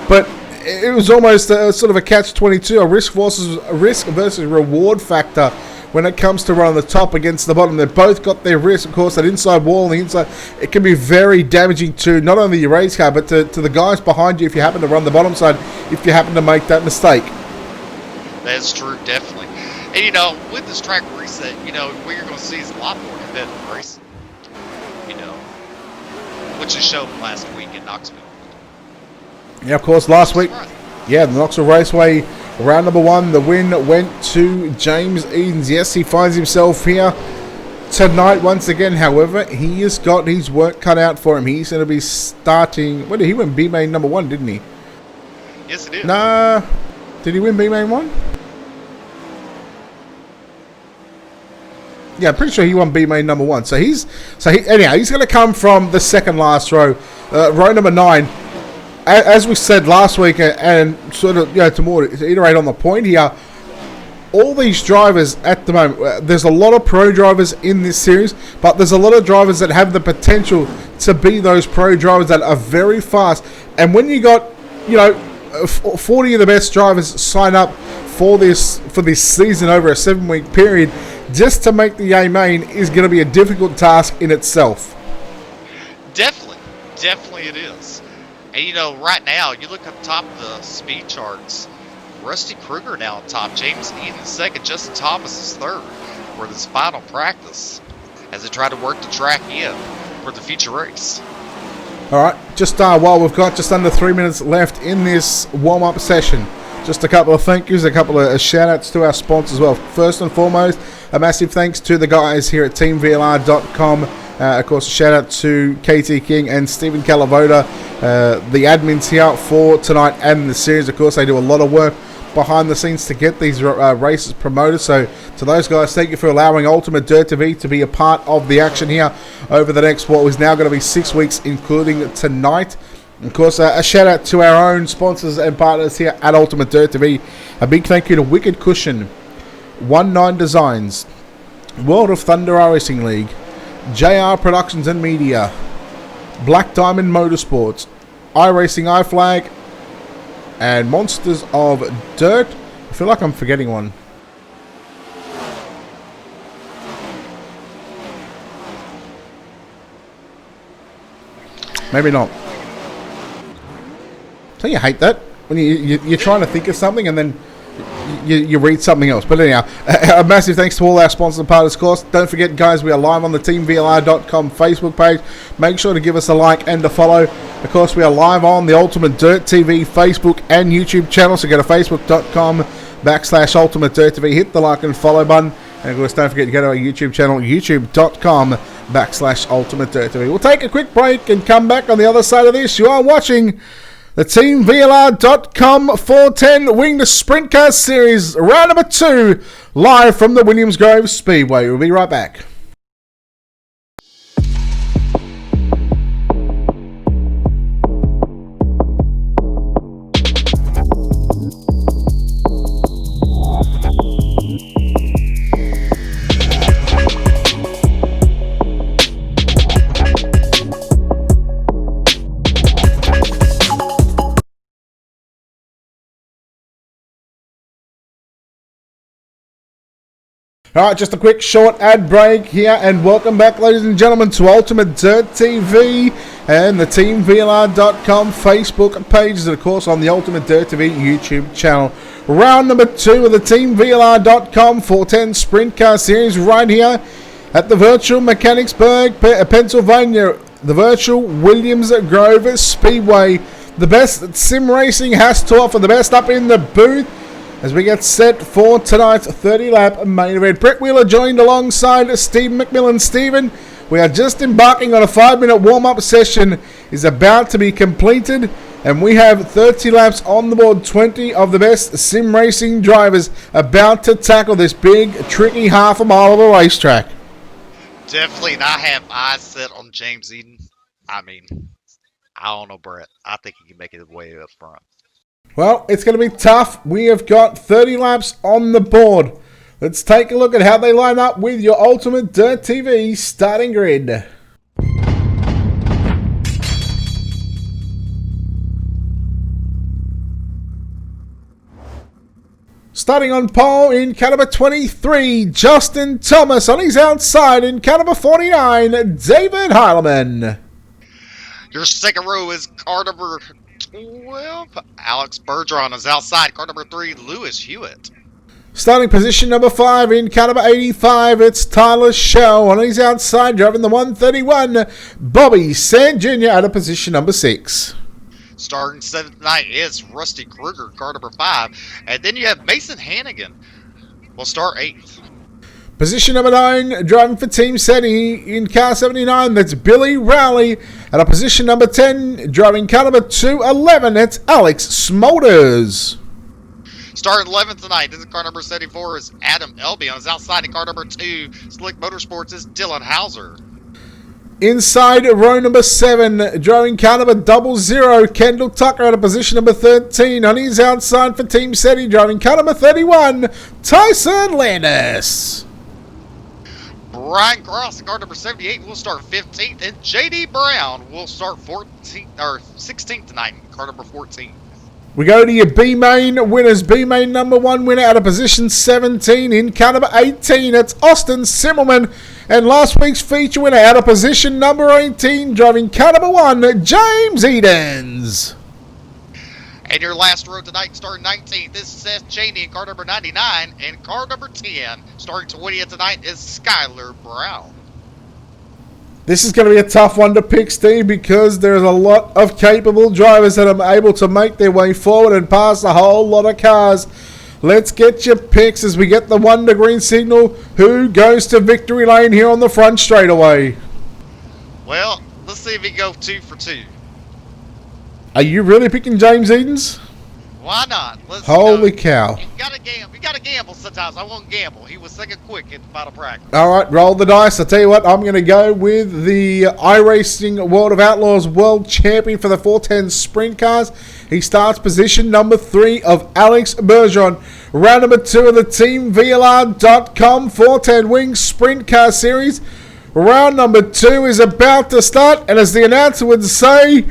but it was almost a sort of a catch-22, a risk versus reward factor when it comes to running the top against the bottom. They've both got their risk. Of course, that inside wall on the inside, it can be very damaging to not only your race car, but to the guys behind you if you happen to run the bottom side, if you happen to make that mistake. That's true, definitely. And, you know, with this track reset, you know, what you're going to see is a lot more competitive racing, you know, which is shown last week in Knoxville. Yeah, of course, last week, the Knoxville Raceway, round number 1, the win went to James Edens. Yes, he finds himself here tonight once again. However, he has got his work cut out for him. He's going to be starting, he went B-Main number 1, didn't he? Yes, it is. Nah, did he win B-Main 1? Yeah, I'm pretty sure he won B-Main number 1. He's going to come from the second last row, row number 9. As we said last week, and sort of, you know, to iterate on the point here, all these drivers at the moment, there's a lot of pro drivers in this series, but there's a lot of drivers that have the potential to be those pro drivers that are very fast. And when you got, you know, 40 of the best drivers sign up for this season over a 7-week period, just to make the A main is going to be a difficult task in itself. Definitely it is. And, you know, right now, you look up top of the speed charts, Rusty Kruger now on top, James Edens second, Justin Thomas is third for this final practice as they try to work the track in for the future race. All right, just while we've got just under 3 minutes left in this warm-up session, just a couple of thank yous, a couple of shout-outs to our sponsors as well. First and foremost, a massive thanks to the guys here at TeamVLR.com. Of course, a shout out to KT King and Stephen Calavoda, the admins here for tonight and the series. Of course, they do a lot of work behind the scenes to get these races promoted. So, to those guys, thank you for allowing Ultimate Dirt TV to be a part of the action here over the next, what is now going to be 6 weeks, including tonight. Of course, a shout out to our own sponsors and partners here at Ultimate Dirt TV. A big thank you to Wicked Cushion, 19 Designs, World of Thunder Racing League, JR Productions and Media, Black Diamond Motorsports, iRacing iFlag, and Monsters of Dirt. I feel like I'm forgetting one. Maybe not. So you hate that when you're trying to think of something and then you read something else. But anyhow, a massive thanks to all our sponsors and partners, of course. Don't forget, guys, we are live on the TeamVLR.com Facebook page. Make sure to give us a like and a follow. Of course, we are live on the Ultimate Dirt TV Facebook and YouTube channel. So go to facebook.com/Ultimate Dirt TV. Hit the like and follow button. And of course, don't forget to go to our YouTube channel, youtube.com/Ultimate Dirt TV. We'll take a quick break and come back on the other side of this. You are watching the TeamVLR.com 410 Winged Sprintcars Series, round number 2, live from the Williams Grove Speedway. We'll be right back. Alright, just a quick short ad break here, and welcome back, ladies and gentlemen, to Ultimate Dirt TV and the TeamVLR.com Facebook pages, and of course on the Ultimate Dirt TV YouTube channel. Round number 2 of the TeamVLR.com 410 Sprint Car Series right here at the Virtual Mechanicsburg, Pennsylvania the virtual Williams Grove Speedway. The best sim racing has to offer, the best up in the booth as we get set for tonight's 30-lap main event. Brett Wheeler joined alongside Stephen McMillan. Stephen, we are just embarking on a 5-minute warm-up session. Is about to be completed, and we have 30 laps on the board. 20 of the best sim racing drivers about to tackle this big, tricky half a mile of a racetrack. Definitely not have eyes set on James Eden. I mean, I don't know, Brett. I think he can make it way up front. Well, it's going to be tough. We have got 30 laps on the board. Let's take a look at how they line up with your Ultimate Dirt TV starting grid. Starting on pole in car number 23, Justin Thomas. On his outside in car number 49, David Heilemann. Your second row is car number 12, Alex Bergeron is outside. Car number 3, Lewis Hewitt. Starting position number 5 in car number 85, it's Tyler Shell. On his outside, driving the 131, Bobby Sand Jr. out of position number 6. Starting 7th tonight is Rusty Kruger, car number 5. And then you have Mason Hannigan will start 8th. Position number 9, driving for Team SETI in car 79, that's Billy Rowley. And position number 10, driving car number 211, that's Alex Smolders. Starting 11th tonight, this is car number 74, is Adam Elby. On his outside in car number 2, Slick Motorsports, is Dylan Hauser. Inside row number 7, driving car number 00, Kendall Tucker out of position number 13. On his outside for Team SETI, driving car number 31, Tyson Landis. Brian Cross in car number 78 will start 15th, and JD Brown will start 16th tonight in car number 14. We go to your B-Main winners. B-Main number 1 winner out of position 17 in car number 18. It's Austin Simmelman. And last week's feature winner out of position number 18, driving car number 1, James Edens. And your last row tonight, starting 19th, is Seth Cheney in car number 99. And car number 10, starting 20th tonight, is Skylar Brown. This is going to be a tough one to pick, Steve, because there's a lot of capable drivers that are able to make their way forward and pass a whole lot of cars. Let's get your picks as we get the 1 to green signal. Who goes to victory lane here on the front straightaway? Well, let's see if we go 2 for 2. Are you really picking James Edens? Why not? Holy cow. You gotta gamble sometimes. I won't gamble. He was second quick in the final practice. All right, roll the dice. I'll tell you what, I'm going to go with the iRacing World of Outlaws World Champion for the 410 Sprint Cars. He starts position number 3 of Alex Bergeron. Round number 2 of the Team VLR.com 410 Wings Sprint Car Series. Round number 2 is about to start, and as the announcer would say,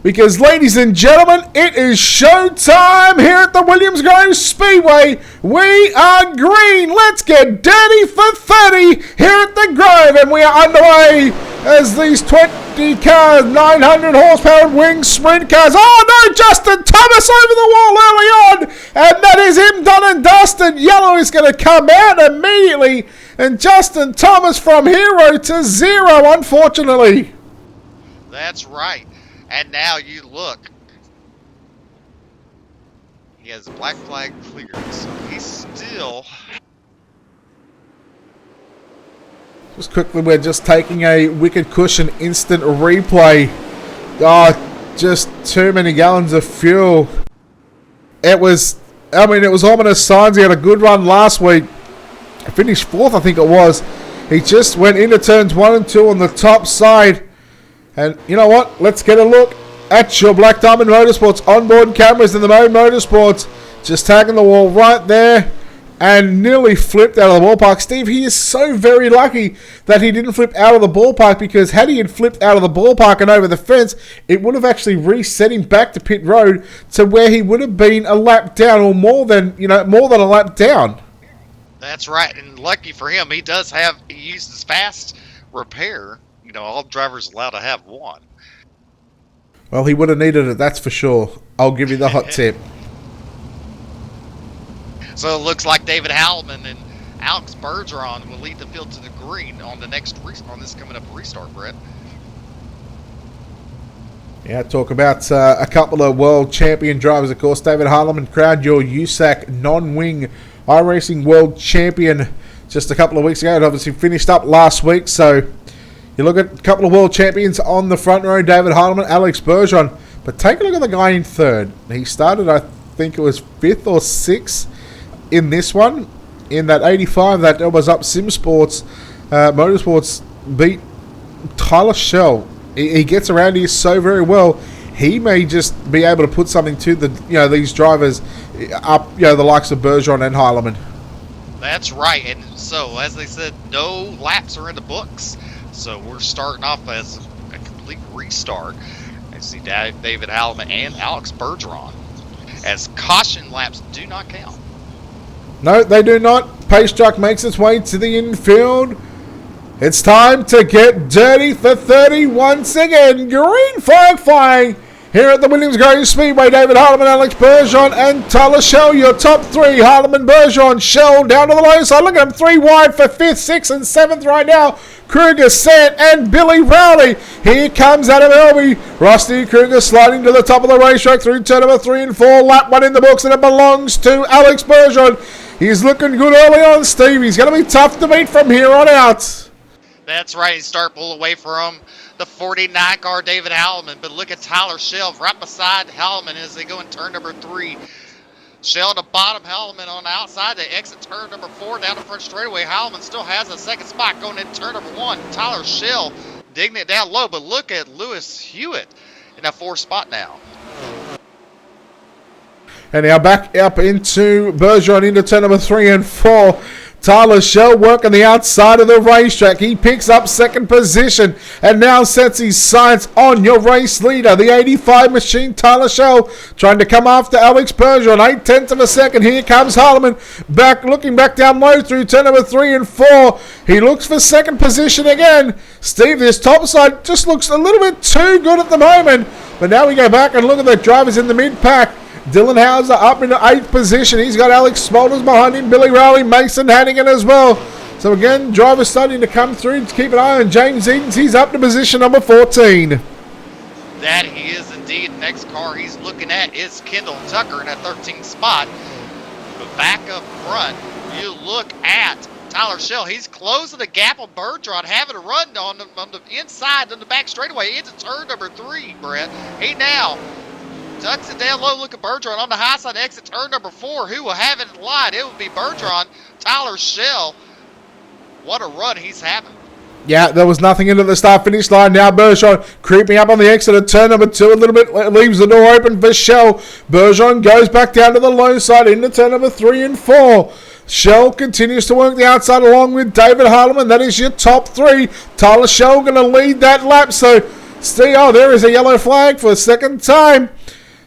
because, ladies and gentlemen, it is showtime here at the Williams Grove Speedway. We are green. Let's get dirty for 30 here at the Grove. And we are underway as these 20 cars, 900 horsepower wing sprint cars. Oh, no, Justin Thomas over the wall early on. And that is him done and dusted. Yellow is going to come out immediately. And Justin Thomas from hero to 0, unfortunately. That's right. And now you look. He has a black flag cleared, so he's still... Just quickly, we're just taking a Wicked Cushion instant replay. Oh, just too many gallons of fuel. It was ominous signs. He had a good run last week. Finished 4th, I think it was. He just went into turns 1 and 2 on the top side. And you know what? Let's get a look at your Black Diamond Motorsports onboard cameras in the Mode Motorsports. Just tagging the wall right there and nearly flipped out of the ballpark. Steve, he is so very lucky that he didn't flip out of the ballpark, because had he had flipped out of the ballpark and over the fence, it would have actually reset him back to pit road to where he would have been a lap down, or more than a lap down. That's right, and lucky for him, he uses fast repair. All drivers allowed to have one. Well, he would have needed it, that's for sure. I'll give you the hot tip. So it looks like David Howellman and Alex Bergeron will lead the field to the green on the next on this coming up restart, Brett. Yeah, talk about a couple of world champion drivers, of course. David Harleman crowned your USAC non-wing iRacing world champion just a couple of weeks ago. It obviously finished up last week. So you look at a couple of world champions on the front row, David Harleman, Alex Bergeron. But take a look at the guy in third. He started, I think it was 5th or 6th in this one. In that 85 that was up Sim Sports, Motorsports beat Tyler Schell. He gets around here so very well. He may just be able to put something to these drivers up, the likes of Bergeron and Heilemann. That's right. And so, as they said, no laps are in the books. So we're starting off as a complete restart. I see David Heilemann and Alex Bergeron, as caution laps do not count. No, they do not. Pace truck makes its way to the infield. It's time to get dirty for 30 once again. Green flag flying here at the Williams Grove Speedway. David Harleman, Alex Bergeron, and Tyler Schell. Your top three: Harleman, Bergeron, Schell down to the low side. Look at them, 3 wide for 5th, 6th, and 7th right now. Kruger, Sant, and Billy Rowley. Here comes Adam Elby. Rusty Kruger sliding to the top of the racetrack through turn number 3 and 4. Lap 1 in the books, and it belongs to Alex Bergeron. He's looking good early on, Steve. He's going to be tough to beat from here on out. That's right. Start pull away from the 49 car, David Heilemann. But look at Tyler Schell right beside Heilemann as they go in turn number 3. Schell at the bottom, Heilemann on the outside. They exit turn number 4 down the front straightaway. Heilemann still has a second spot going in turn number 1. Tyler Schell digging it down low. But look at Lewis Hewitt in that 4th spot now. And now back up into Bergeron into turn number 3 and 4. Tyler Schell working the outside of the racetrack. He picks up 2nd position and now sets his sights on your race leader, the 85 machine, Tyler Schell, trying to come after Alex Bergeron. 8/10 of a second. Here comes Harleman looking back down low through turn number 3 and 4. He looks for 2nd position again. Steve, this top side just looks a little bit too good at the moment. But now we go back and look at the drivers in the mid-pack. Dylan Hauser up in the 8th position. He's got Alex Smolders behind him. Billy Rowley, Mason Hannigan as well. So again, drivers starting to come through. To keep an eye on James Edens. He's up to position number 14. That he is indeed. Next car he's looking at is Kendall Tucker in that 13th spot. But back up front, you look at Tyler Schell. He's closing the gap on Bergeron, having a run on the inside, on the back straightaway into turn number 3, Brett. He now ducks it down low. Look at Bergeron on the high side, exit turn number 4. Who will have it in line? It will be Bergeron. Tyler Schell. What a run he's having. Yeah, there was nothing into the start-finish line. Now Bergeron creeping up on the exit of turn number 2 a little bit. Leaves the door open for Schell. Bergeron goes back down to the low side into turn number 3 and 4. Schell continues to work the outside along with David Harleman. That is your top 3. Tyler Schell going to lead that lap. So, there is a yellow flag for the 2nd time.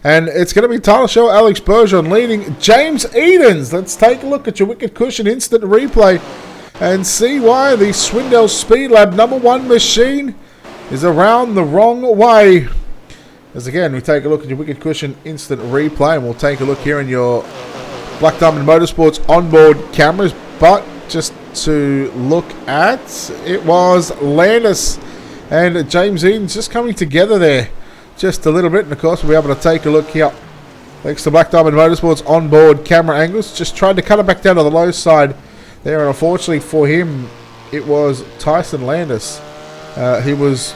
And it's going to be Tyler Schell, Alex Bergeron leading James Edens. Let's take a look at your Wicked Cushion instant replay and see why the Swindell Speed Lab number 1 machine is around the wrong way. As again, we take a look at your Wicked Cushion instant replay, and we'll take a look here in your Black Diamond Motorsports onboard cameras. But just to look at, it was Landis and James Edens just coming together there just a little bit. And of course, we'll be able to take a look here thanks to Black Diamond Motorsports onboard camera angles. Just tried to cut it back down to the low side there, and unfortunately for him, it was Tyson Landis. He was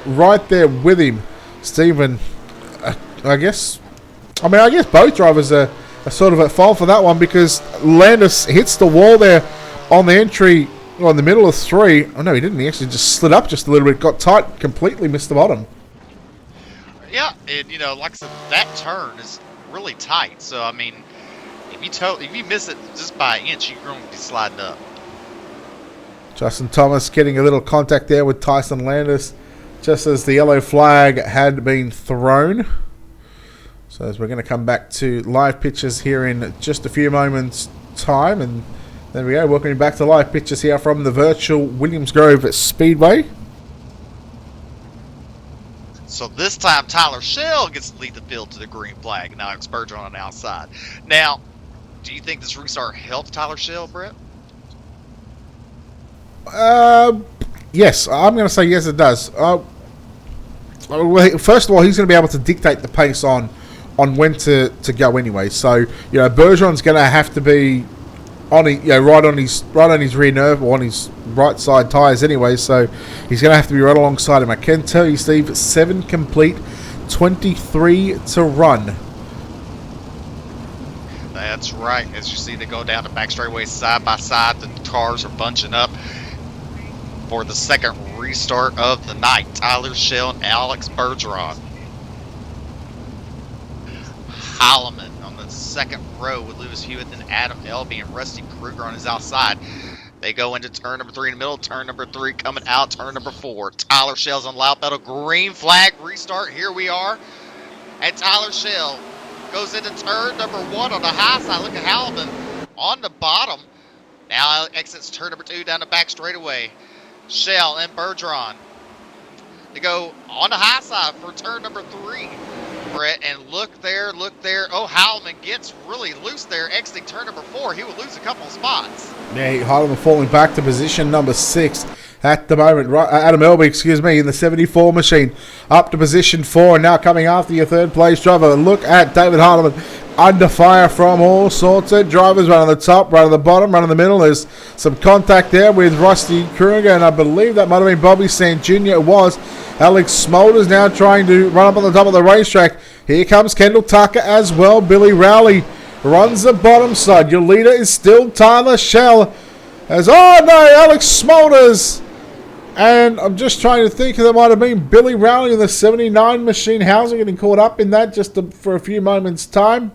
right there with him. Stephen, I guess both drivers are sort of at fault for that one, because Landis hits the wall there on the entry, or in the middle of 3. Oh no, he didn't. He actually just slid up just a little bit, got tight, completely missed the bottom. Yeah, and like I said, that turn is really tight. So I mean, if you miss it just by an inch, you're going to be sliding up. Justin Thomas getting a little contact there with Tyson Landis, just as the yellow flag had been thrown. So as we're going to come back to live pictures here in just a few moments' time, and there we go. Welcome you back to live pictures here from the virtual Williams Grove Speedway. So this time, Tyler Schell gets to lead the field to the green flag, and Alex Bergeron on the outside. Now, do you think this restart helps Tyler Schell, Brett? Yes, I'm going to say yes, it does. Well, first of all, he's going to be able to dictate the pace on when to go anyway. So, you know, Bergeron's going to have to be on, you know, right on his rear nerve or on his right side tyres anyway. So he's going to have to be right alongside him. I can tell you, Steve, 7 complete, 23 to run. That's right. As you see, they go down the back straightaway side by side. The cars are bunching up for the second restart of the night. Tyler Schell and Alex Bergeron. Holloman on the second row with Lewis Hewitt and Adam Elby and Rusty Kruger on his outside. They go into turn number 3 in the middle. Turn number 3 coming out. Turn number 4. Tyler Schell's on loud pedal. Green flag restart. Here we are. And Tyler Schell goes into turn number 1 on the high side. Look at Holloman on the bottom. Now exits turn number 2 down the back straightaway. Schell and Bergeron. They go on the high side for turn number 3. Brett, and look there. Oh, Holloman gets really loose there, exiting turn number 4. He will lose a couple of spots. Yeah, Holloman falling back to position number 6 at the moment. Right, Adam Elby, in the 74 machine, up to position 4, and now coming after your third place driver. Look at David Holloman under fire from all sorts of drivers. Right on the top, right on the bottom, right in the middle. There's some contact there with Rusty Kruger, and I believe that might have been Bobby Sant Jr. It was. Alex Smolders now trying to run up on the top of the racetrack. Here comes Kendall Tucker as well. Billy Rowley runs the bottom side. Your leader is still Tyler Schell. As, oh no, Alex Smolders. And I'm just trying to think, there might have been Billy Rowley in the 79 machine. How's he getting caught up in that just for a few moments' time?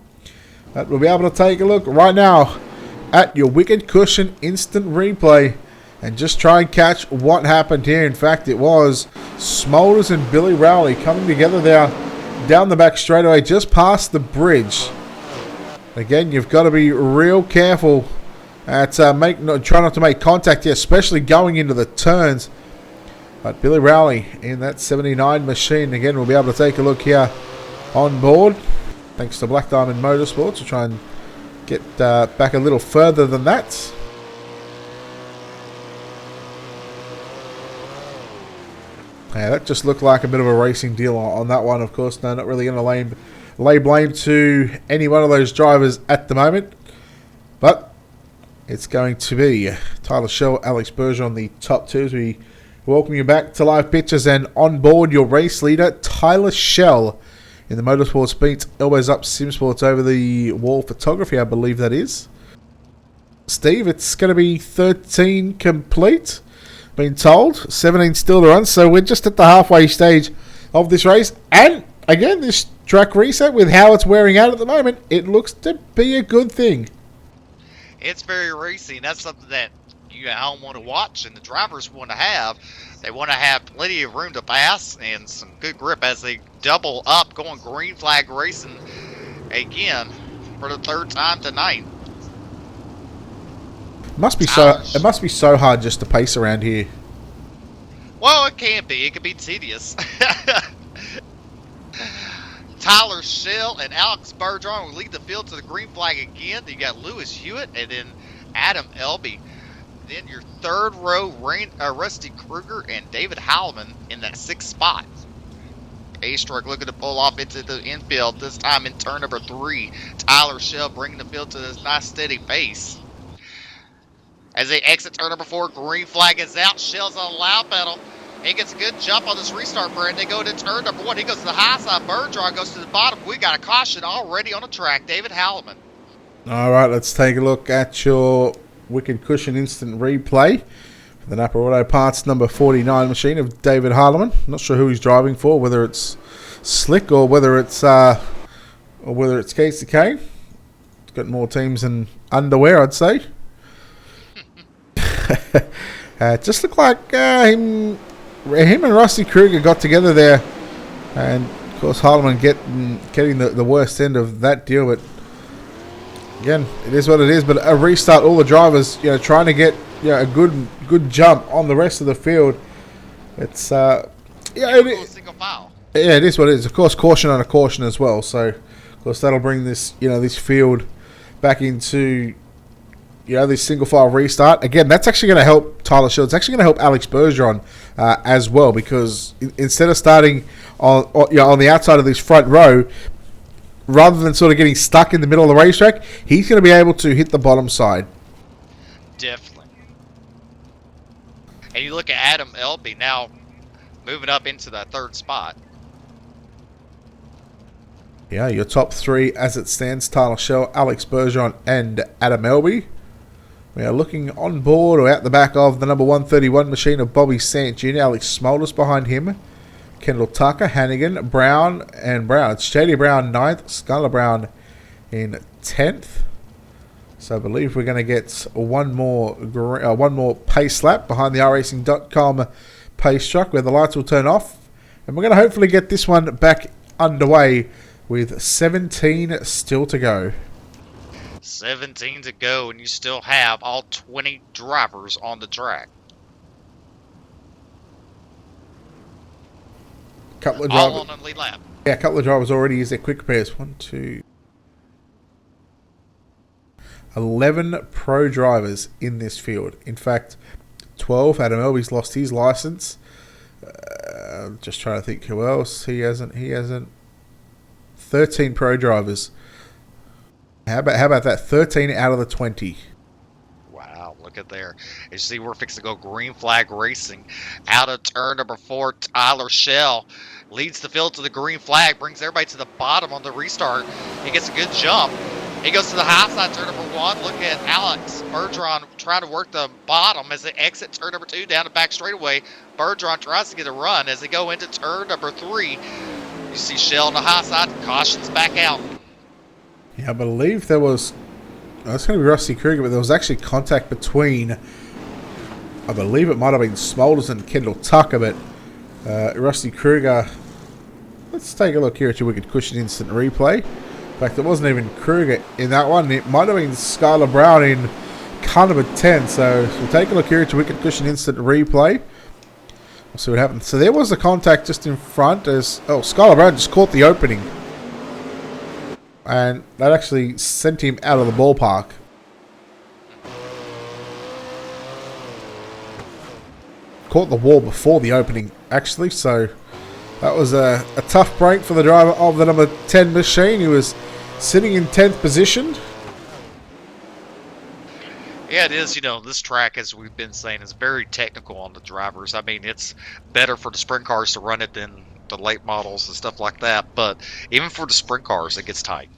But we'll be able to take a look right now at your Wicked Cushion instant replay and just try and catch what happened here. In fact, it was Smolders and Billy Rowley coming together there down the back straightaway just past the bridge. Again, you've got to be real careful at try not to make contact here, especially going into the turns. But Billy Rowley in that 79 machine. Again, we'll be able to take a look here on board. Thanks to Black Diamond Motorsports to try and get back a little further than that. Yeah, that just looked like a bit of a racing deal on that one. Of course, no, not really going to lay blame to any one of those drivers at the moment. But it's going to be Tyler Schell, Alex Bergeron on the top 2 as we welcome you back to live pictures and on board your race leader, Tyler Schell, in the Motorsports Beats Elbows Up Sim Sports over the wall photography, I believe that is. Steve, it's going to be 13 complete. Been told 17 still to run, so we're just at the halfway stage of this race. And again, this track reset, with how it's wearing out at the moment, it looks to be a good thing. It's very racy. That's something that you at home want to watch and the drivers want to have. They want to have plenty of room to pass and some good grip as they double up, going green flag racing again for the 3rd time tonight. It must be so hard just to pace around here. Well, it can be. It can be tedious. Tyler Schell and Alex Bergeron will lead the field to the green flag again. You got Lewis Hewitt and then Adam Elby. Then your 3rd row, Rusty Kruger and David Holloman in that 6th spot. A-Struck looking to pull off into the infield, this time in turn number 3. Tyler Schell bringing the field to this nice steady pace. As they exit turn number 4, green flag is out. Schell's on loud pedal. He gets a good jump on this restart, Brad. They go to turn number 1. He goes to the high side. Bergeron goes to the bottom. We got a caution already on the track. David Holloman. All right, let's take a look at your Wicked Cushion instant replay for the Napa Auto Parts number 49 machine of David Holloman. Not sure who he's driving for, whether it's Slick or whether it's Case to K. It's got more teams than underwear, I'd say. Just looked like him and Rusty Kruger got together there, and of course Holloman getting the worst end of that deal. But again, it is what it is. But a restart, all the drivers, trying to get a good jump on the rest of the field. It's single file. Yeah, it is what it is. Of course, caution on a caution as well. So of course that'll bring this this field back into this single file restart. Again, that's actually going to help Tyler Shield. It's actually going to help Alex Bergeron as well, because instead of starting on the outside of this front row, rather than sort of getting stuck in the middle of the racetrack, he's going to be able to hit the bottom side. Definitely. And you look at Adam Elby now moving up into that third spot. Yeah, your top three as it stands: Tyler Shell, Alex Bergeron, and Adam Elby. We are looking on board or out the back of the number 131 machine of Bobby Sant Jr., Alex Smolders behind him, Kendall Tucker, Hannigan, Brown, and Brown. It's Shady Brown 9th, Skylar Brown in 10th. So I believe we're going to get one more pace lap behind the iRacing.com pace truck, where the lights will turn off. And we're going to hopefully get this one back underway with 17 still to go. 17 to go, and you still have all 20 drivers on the track. Couple of all drivers, on a lead lap. Yeah, a couple of drivers already use their quick repairs. 11 pro drivers in this field. In fact, 12. Adam Elby's lost his license. Just trying to think who else. He hasn't. 13 pro drivers. How about that? 13 out of the 20. Wow, look at there. As you see, we're fixing to go green flag racing. Out of turn number 4, Tyler Shell leads the field to the green flag, brings everybody to the bottom on the restart. He gets a good jump. He goes to the high side, turn number 1. Look at Alex Bergeron trying to work the bottom as they exit turn number 2 down the back straightaway. Bergeron tries to get a run as they go into turn number 3. You see Shell on the high side, cautions back out. Yeah, I believe there was... it's going to be Rusty Kruger, but there was actually contact between... I believe it might have been Smolders and Kendall Tucker, but Rusty Kruger... Let's take a look here at your Wicked Cushion instant replay. In fact, it wasn't even Kruger in that one. It might have been Skylar Brown in car number 10. So we'll take a look here at your Wicked Cushion instant replay. We'll see what happens. So there was a contact just in front as... Oh, Skylar Brown just caught the opening. And that actually sent him out of the ballpark. Caught the wall before the opening, actually. So that was a tough break for the driver of the number 10 machine. He was sitting in 10th position. Yeah, it is. This track, as we've been saying, is very technical on the drivers. I mean, it's better for the sprint cars to run it than the late models and stuff like that. But even for the sprint cars, it gets tight.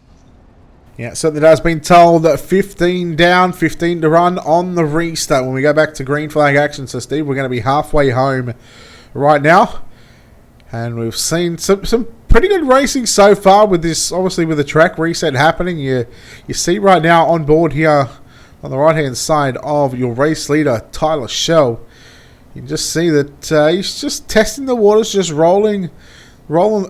Yeah, so that has been told that 15 down, 15 to run on the restart. When we go back to green flag action, so Steve, we're going to be halfway home right now. And we've seen some pretty good racing so far with this, obviously with the track reset happening. You see right now on board here on the right-hand side of your race leader, Tyler Shell. You can just see that he's just testing the waters, just rolling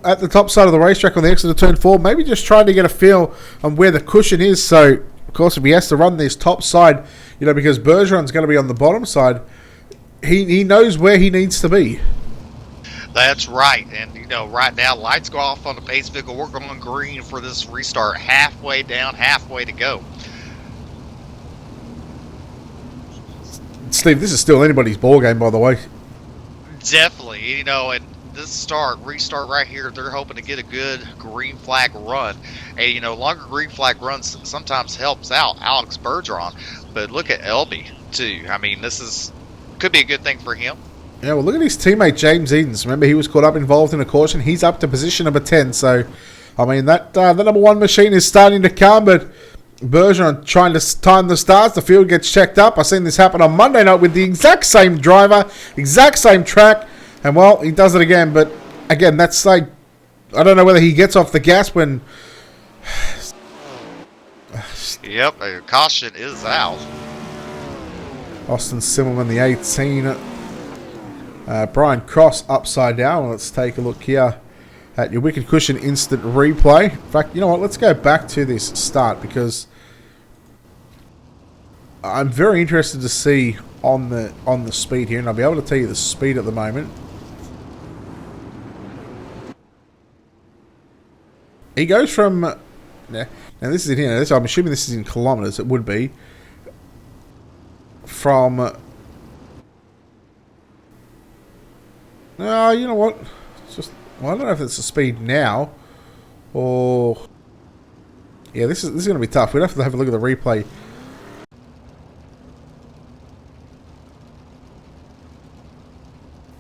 at the top side of the racetrack on the exit of turn 4. Maybe just trying to get a feel on where the cushion is. So, of course, if he has to run this top side, because Bergeron's going to be on the bottom side, he knows where he needs to be. That's right. And, right now, lights go off on the pace vehicle. We're going green for this restart. Halfway down, halfway to go. Steve, this is still anybody's ball game, by the way. Definitely. And this restart right here, they're hoping to get a good green flag run. And, longer green flag runs sometimes helps out Alex Bergeron. But look at Elby, too. I mean, could be a good thing for him. Yeah, well, look at his teammate, James Edens. Remember, he was caught up involved in a caution. He's up to position number 10. So, I mean, that the number 1 machine is starting to come, but Bergeron trying to time the starts. The field gets checked up. I've seen this happen on Monday night with the exact same driver, exact same track. And, well, he does it again. But, again, that's like... I don't know whether he gets off the gas when... Yep, a caution is out. Austin Simmelman, the 18. Brian Cross upside down. Let's take a look here at your Wicked Cushion instant replay. In fact, you know what? Let's go back to this start because I'm very interested to see on the speed here, and I'll be able to tell you the speed at the moment. He goes from... Now this is in here. I'm assuming this is in kilometers. It would be. from... you know what? It's just... Well, I don't know if it's the speed now. Or... Yeah, this is going to be tough. We'd have to have a look at the replay.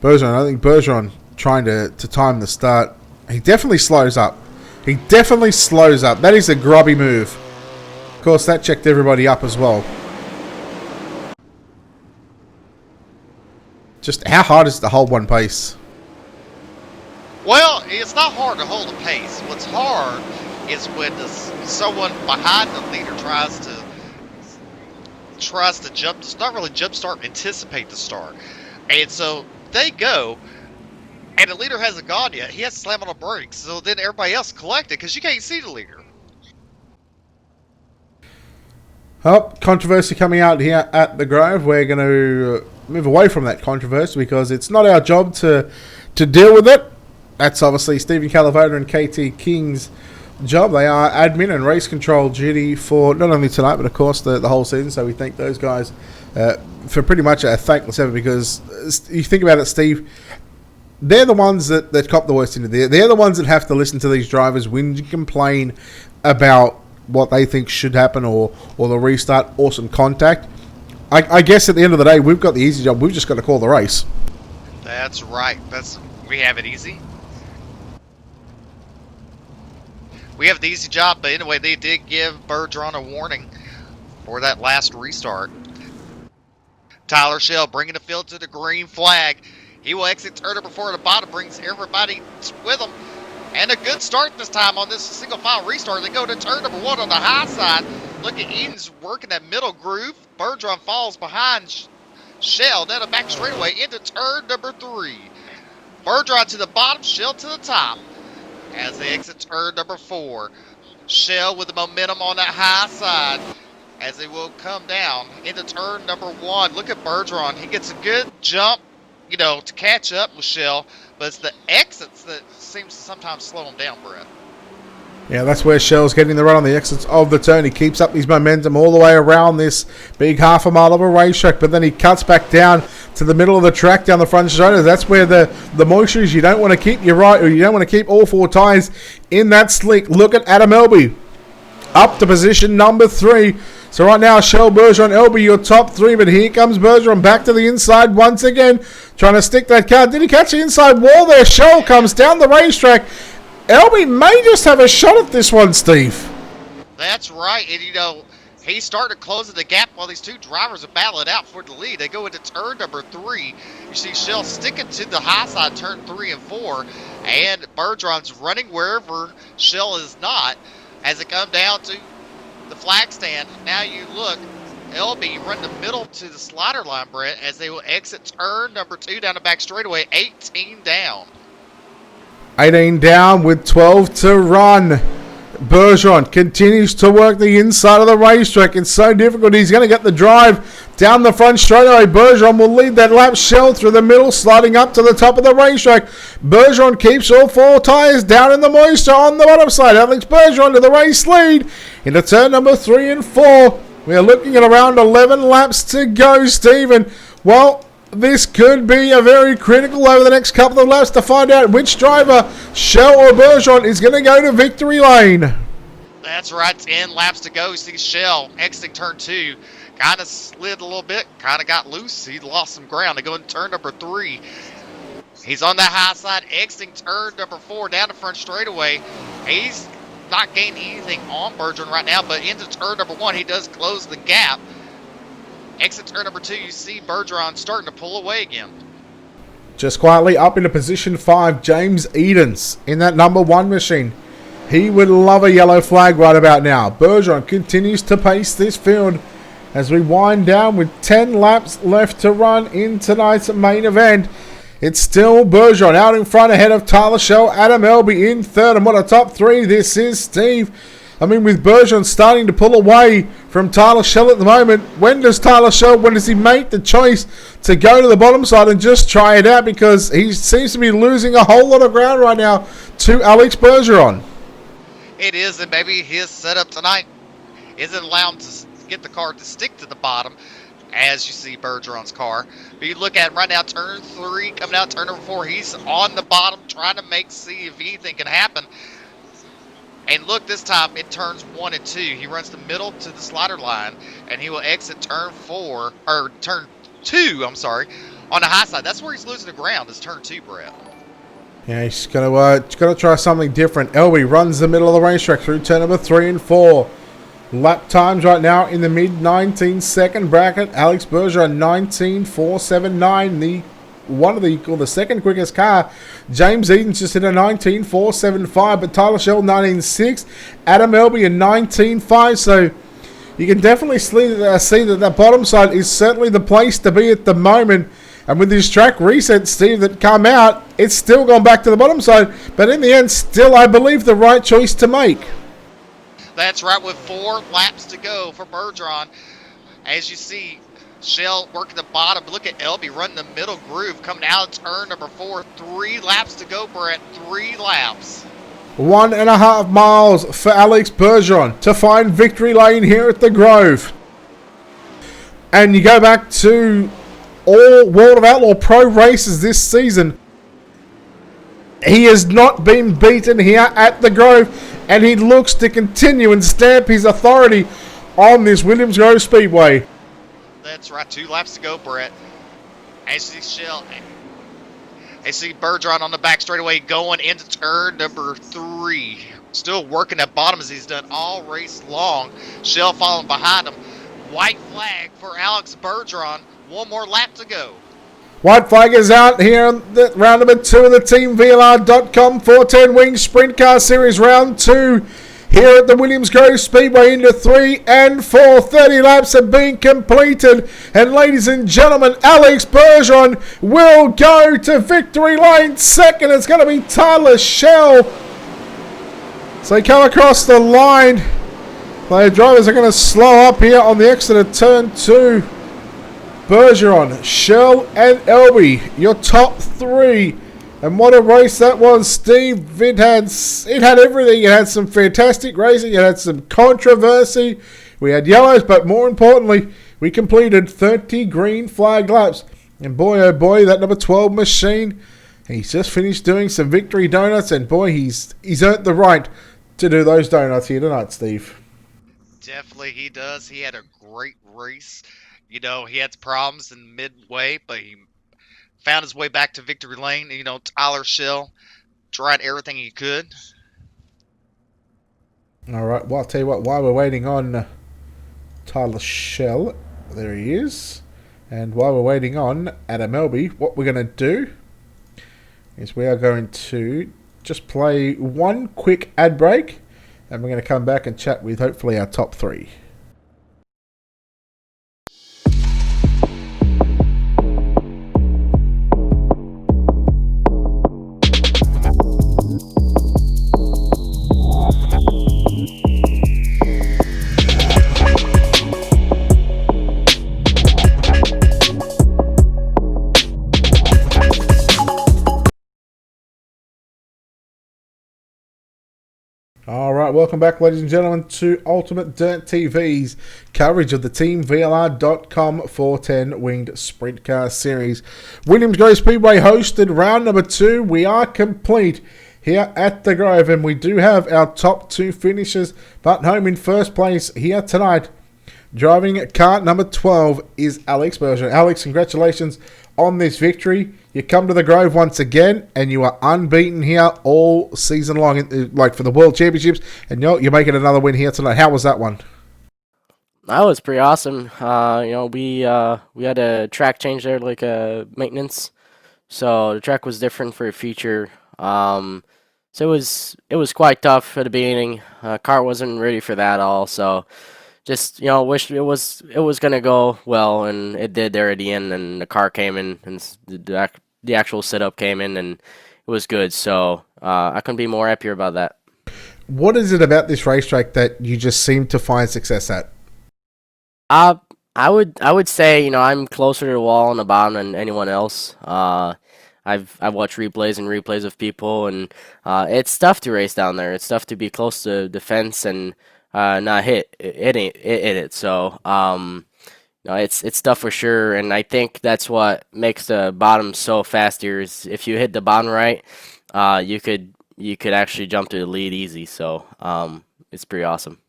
Bergeron, I think Bergeron trying to time the start. He definitely slows up. He definitely slows up. That is a grubby move. Of course, that checked everybody up as well. Just how hard is it to hold one pace? Well, it's not hard to hold a pace. What's hard is when someone behind the leader tries to jump, not really jump start, anticipate the start. And so they go, and the leader hasn't gone yet. He has to slam on the brakes, so then everybody else collected because you can't see the leader. Oh, controversy coming out here at the Grove. We're going to move away from that controversy because it's not our job to deal with it. That's obviously Stephen Calavoda and KT King's job. They are admin and race control duty for not only tonight, but of course the whole season. So we thank those guys for pretty much a thankless effort because you think about it, Steve, they're the ones that cop the worst into there. They're the ones that have to listen to these drivers whinge and complain about what they think should happen or the restart or some contact. I guess at the end of the day, we've got the easy job. We've just got to call the race. That's right. We have it easy. We have the easy job, but anyway, they did give Bergeron a warning for that last restart. Tyler Schell bringing the field to the green flag. He will exit turn number 4 at the bottom, brings everybody with him. And a good start this time on this single file restart. They go to turn number 1 on the high side. Look at Eden's working that middle groove. Bergeron falls behind Schell. Then a back straightaway into turn number 3. Bergeron to the bottom, Schell to the top. As they exit turn number 4. Schell with the momentum on that high side as they will come down into turn number 1. Look at Bergeron. He gets a good jump, to catch up with Schell, but it's the exits that seems to sometimes slow him down, Brett. Yeah, that's where Schell's getting the run on the exits of the turn. He keeps up his momentum all the way around this big half a mile of a racetrack, but then he cuts back down to the middle of the track down the front straight. That's where the moisture is. You don't want to keep your right, or you don't want to keep all 4 tyres in that slick. Look at Adam Elby up to position number 3. So right now, Schell, Bergeron, Elby, your top 3. But here comes Bergeron back to the inside once again, trying to stick that car. Did he catch the inside wall there? Schell comes down the racetrack. Elby may just have a shot at this one, Steve. That's right. And, he started closing the gap while these two drivers are battling out for the lead. They go into turn number 3. You see Schell sticking to the high side, turn 3 and 4. And Bergeron's running wherever Schell is not. As it comes down to the flag stand, now you look, LB run the middle to the slider line, Brett, as they will exit turn number 2 down the back straightaway, 18 down. 18 down with 12 to run. Bergeron continues to work the inside of the racetrack. It's so difficult. He's going to get the drive down the front straightaway. Bergeron will lead that lap. Schell through the middle, sliding up to the top of the racetrack. Bergeron keeps all 4 tyres down in the moisture on the bottom side. Alex Bergeron to the race lead into turn number 3 and 4. We are looking at around 11 laps to go, Stephen. Well, this could be a very critical over the next couple of laps to find out which driver, Schell or Bergeron, is going to go to victory lane. That's right, 10 laps to go. You see Schell exiting turn 2. Kind of slid a little bit, kind of got loose. He lost some ground. They go into turn number 3. He's on that high side, exiting turn number 4 down the front straightaway. He's not gaining anything on Bergeron right now, but into turn number 1, he does close the gap. Exit turn number 2, you see Bergeron starting to pull away again. Just quietly up into position 5, James Edens in that number 1 machine. He would love a yellow flag right about now. Bergeron continues to pace this field as we wind down with 10 laps left to run in tonight's main event. It's still Bergeron out in front ahead of Tyler Schell, Adam Elby in third. And what a top 3 this is, Steve. I mean, with Bergeron starting to pull away from Tyler Schell at the moment, when does he make the choice to go to the bottom side and just try it out? Because he seems to be losing a whole lot of ground right now to Alex Bergeron. It is, and maybe his setup tonight isn't allowing him to get the car to stick to the bottom. as you see Bergeron's car. But you look at right now, turn 3 coming out, turn number 4. He's on the bottom trying to see if anything can happen. And look, this time it turns 1 and 2. He runs the middle to the slider line, and he will exit turn 4 or turn 2. I'm sorry, on the high side. That's where he's losing the ground. Is turn 2, Brett. Yeah, he's gonna try something different. Elby runs the middle of the racetrack through turn number 3 and 4. Lap times right now in the mid 19-second bracket. Alex Bergeron 19.479. The second quickest car. James Eden's just hit a 19.475, but Tyler Shell 19.6. Adam Elby a 19.5. So you can definitely see that bottom side is certainly the place to be at the moment. And with this track reset, Steve, that come out, it's still gone back to the bottom side. But in the end, still, I believe, the right choice to make. That's right, with 4 laps to go for Bergeron. As you see, Shell working the bottom. Look at Elby running the middle groove, coming out of turn number 4. 3 laps to go, Brett. 3 laps. 1.5 miles for Alex Bergeron to find victory lane here at the Grove. And you go back to all World of Outlaw Pro races this season. He has not been beaten here at the Grove, and he looks to continue and stamp his authority on this Williams Grove Speedway. That's right, 2 laps to go, Brett. As you see Shell, I see Bergeron on the back straightaway going into turn number 3. Still working at bottom as he's done all race long. Shell following behind him. White flag for Alex Bergeron. 1 more lap to go. White flag is out here on the round number 2 of the TeamVLR.com 410 Wing Sprint Car Series round 2 here at the Williams Grove Speedway into 3 and 4. 30 laps have been completed. And ladies and gentlemen, Alex Bergeron will go to victory lane. Second, it's going to be Tyler Shell. So they come across the line. The drivers are going to slow up here on the exit of turn 2. Bergeron, Shell, and Elby, your top 3. And what a race that was, Steve. It had everything. It had some fantastic racing. It had some controversy. We had yellows, but more importantly, we completed 30 green flag laps. And boy, oh boy, that number 12 machine, he's just finished doing some victory donuts. And boy, he's earned the right to do those donuts here tonight, Steve. Definitely he does. He had a great race. You know, he had problems in midway, but he found his way back to victory lane. You know, Tyler Shell tried everything he could. All right. Well, I'll tell you what. While we're waiting on Tyler Shell, there he is. And while we're waiting on Adam Elby, what we're going to do is we are going to just play one quick ad break. And we're going to come back and chat with hopefully our top 3. All right, welcome back, ladies and gentlemen, to Ultimate Dirt TV's coverage of the TeamVLR.com 410 Winged Sprint Car Series. Williams Grove Speedway hosted round number 2. We are complete here at the Grove, and we do have our top 2 finishers. But home in first place here tonight, driving car number 12, is Alex Bergeron. Alex, congratulations on this victory. You come to the Grove once again, and you are unbeaten here all season long, like for the World Championships, and you're making another win here tonight. How was that one? That was pretty awesome. We had a track change there, like maintenance, so the track was different for the future. So it was quite tough at the beginning. Car wasn't ready for that at all. So just wish it was gonna go well, and it did there at the end. And the car came in, and the actual setup came in, and it was good. So I couldn't be more happier about that. What is it about this racetrack that you just seem to find success at? I would say I'm closer to the wall on the bottom than anyone else. I've watched replays and replays of people, and it's tough to race down there. It's tough to be close to the fence and not hit it. So No, it's tough for sure, and I think that's what makes the bottom so fast here. Is if you hit the bottom right, you could actually jump to the lead easy. So it's pretty awesome.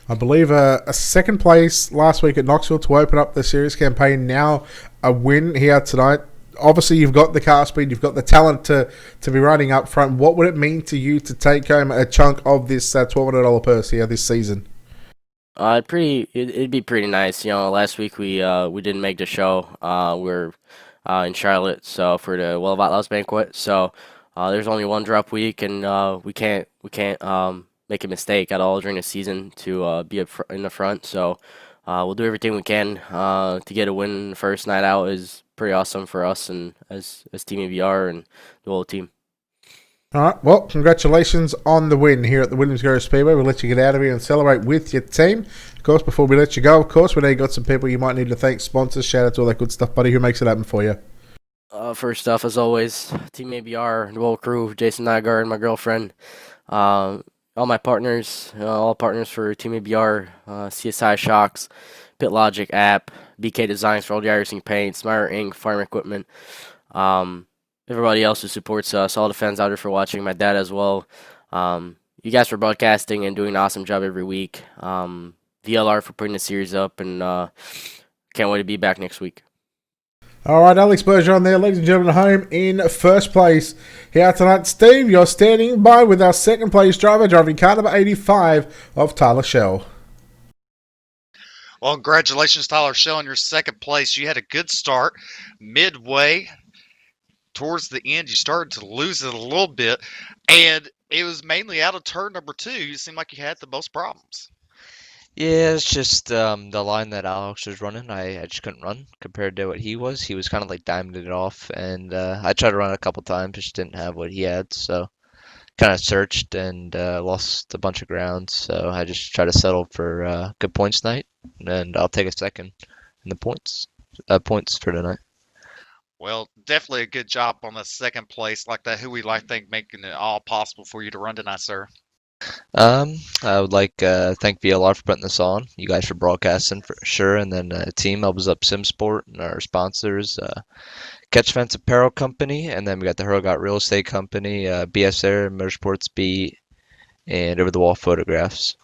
I believe a second place last week at Knoxville to open up the series campaign. Now a win here tonight. Obviously, you've got the car speed, you've got the talent to be running up front. What would it mean to you to take home a chunk of this $1,200 purse here this season? It'd be pretty nice. Last week we didn't make the show. We're in Charlotte, so for the Well of Outlaws banquet. So there's only one drop week, and we can't make a mistake at all during the season to be in the front. So we'll do everything we can to get a win the first night out. Is pretty awesome for us and as Team ABR and the whole team. All right, well, congratulations on the win here at the Williams Grove Speedway. We'll let you get out of here and celebrate with your team. Of course, before we let you go, of course, we know you got some people you might need to thank, sponsors, shout out to all that good stuff, buddy. Who makes it happen for you? First off, as always, Team ABR, the whole crew, Jason Nygaard, and my girlfriend, all my partners, all partners for Team ABR, CSI Shocks, Pit Logic app, BK Designs for all the iRacing paints, Meyer Inc., Farm Equipment, um, everybody else who supports us, all the fans out there for watching, my dad as well. You guys for broadcasting and doing an awesome job every week. VLR for putting the series up, and can't wait to be back next week. All right, Alex Bergeron there, ladies and gentlemen, home in first place here tonight. Steve, you're standing by with our second place driver, driving car number 85 of Tyler Shell. Well, congratulations, Tyler Shell, on your second place. You had a good start. Midway towards the end, you started to lose it a little bit, and it was mainly out of turn number 2. You seemed like you had the most problems. Yeah, it's just the line that Alex was running. I just couldn't run compared to what he was. He was kind of like diamonding it off, and I tried to run a couple times, just didn't have what he had. So kind of searched and lost a bunch of ground. So I just tried to settle for good points night, and I'll take a second in the points for tonight. Well, definitely a good job on the second place like that. Who we like think making it all possible for you to run tonight, sir. I would like thank VLR for putting this on. You guys for broadcasting for sure, and then Team Elbows Up SimSport and our sponsors, Catch Fence Apparel Company, and then we got the Hurlgot Real Estate Company, BS Air, Motorsports B, and Over the Wall Photographs.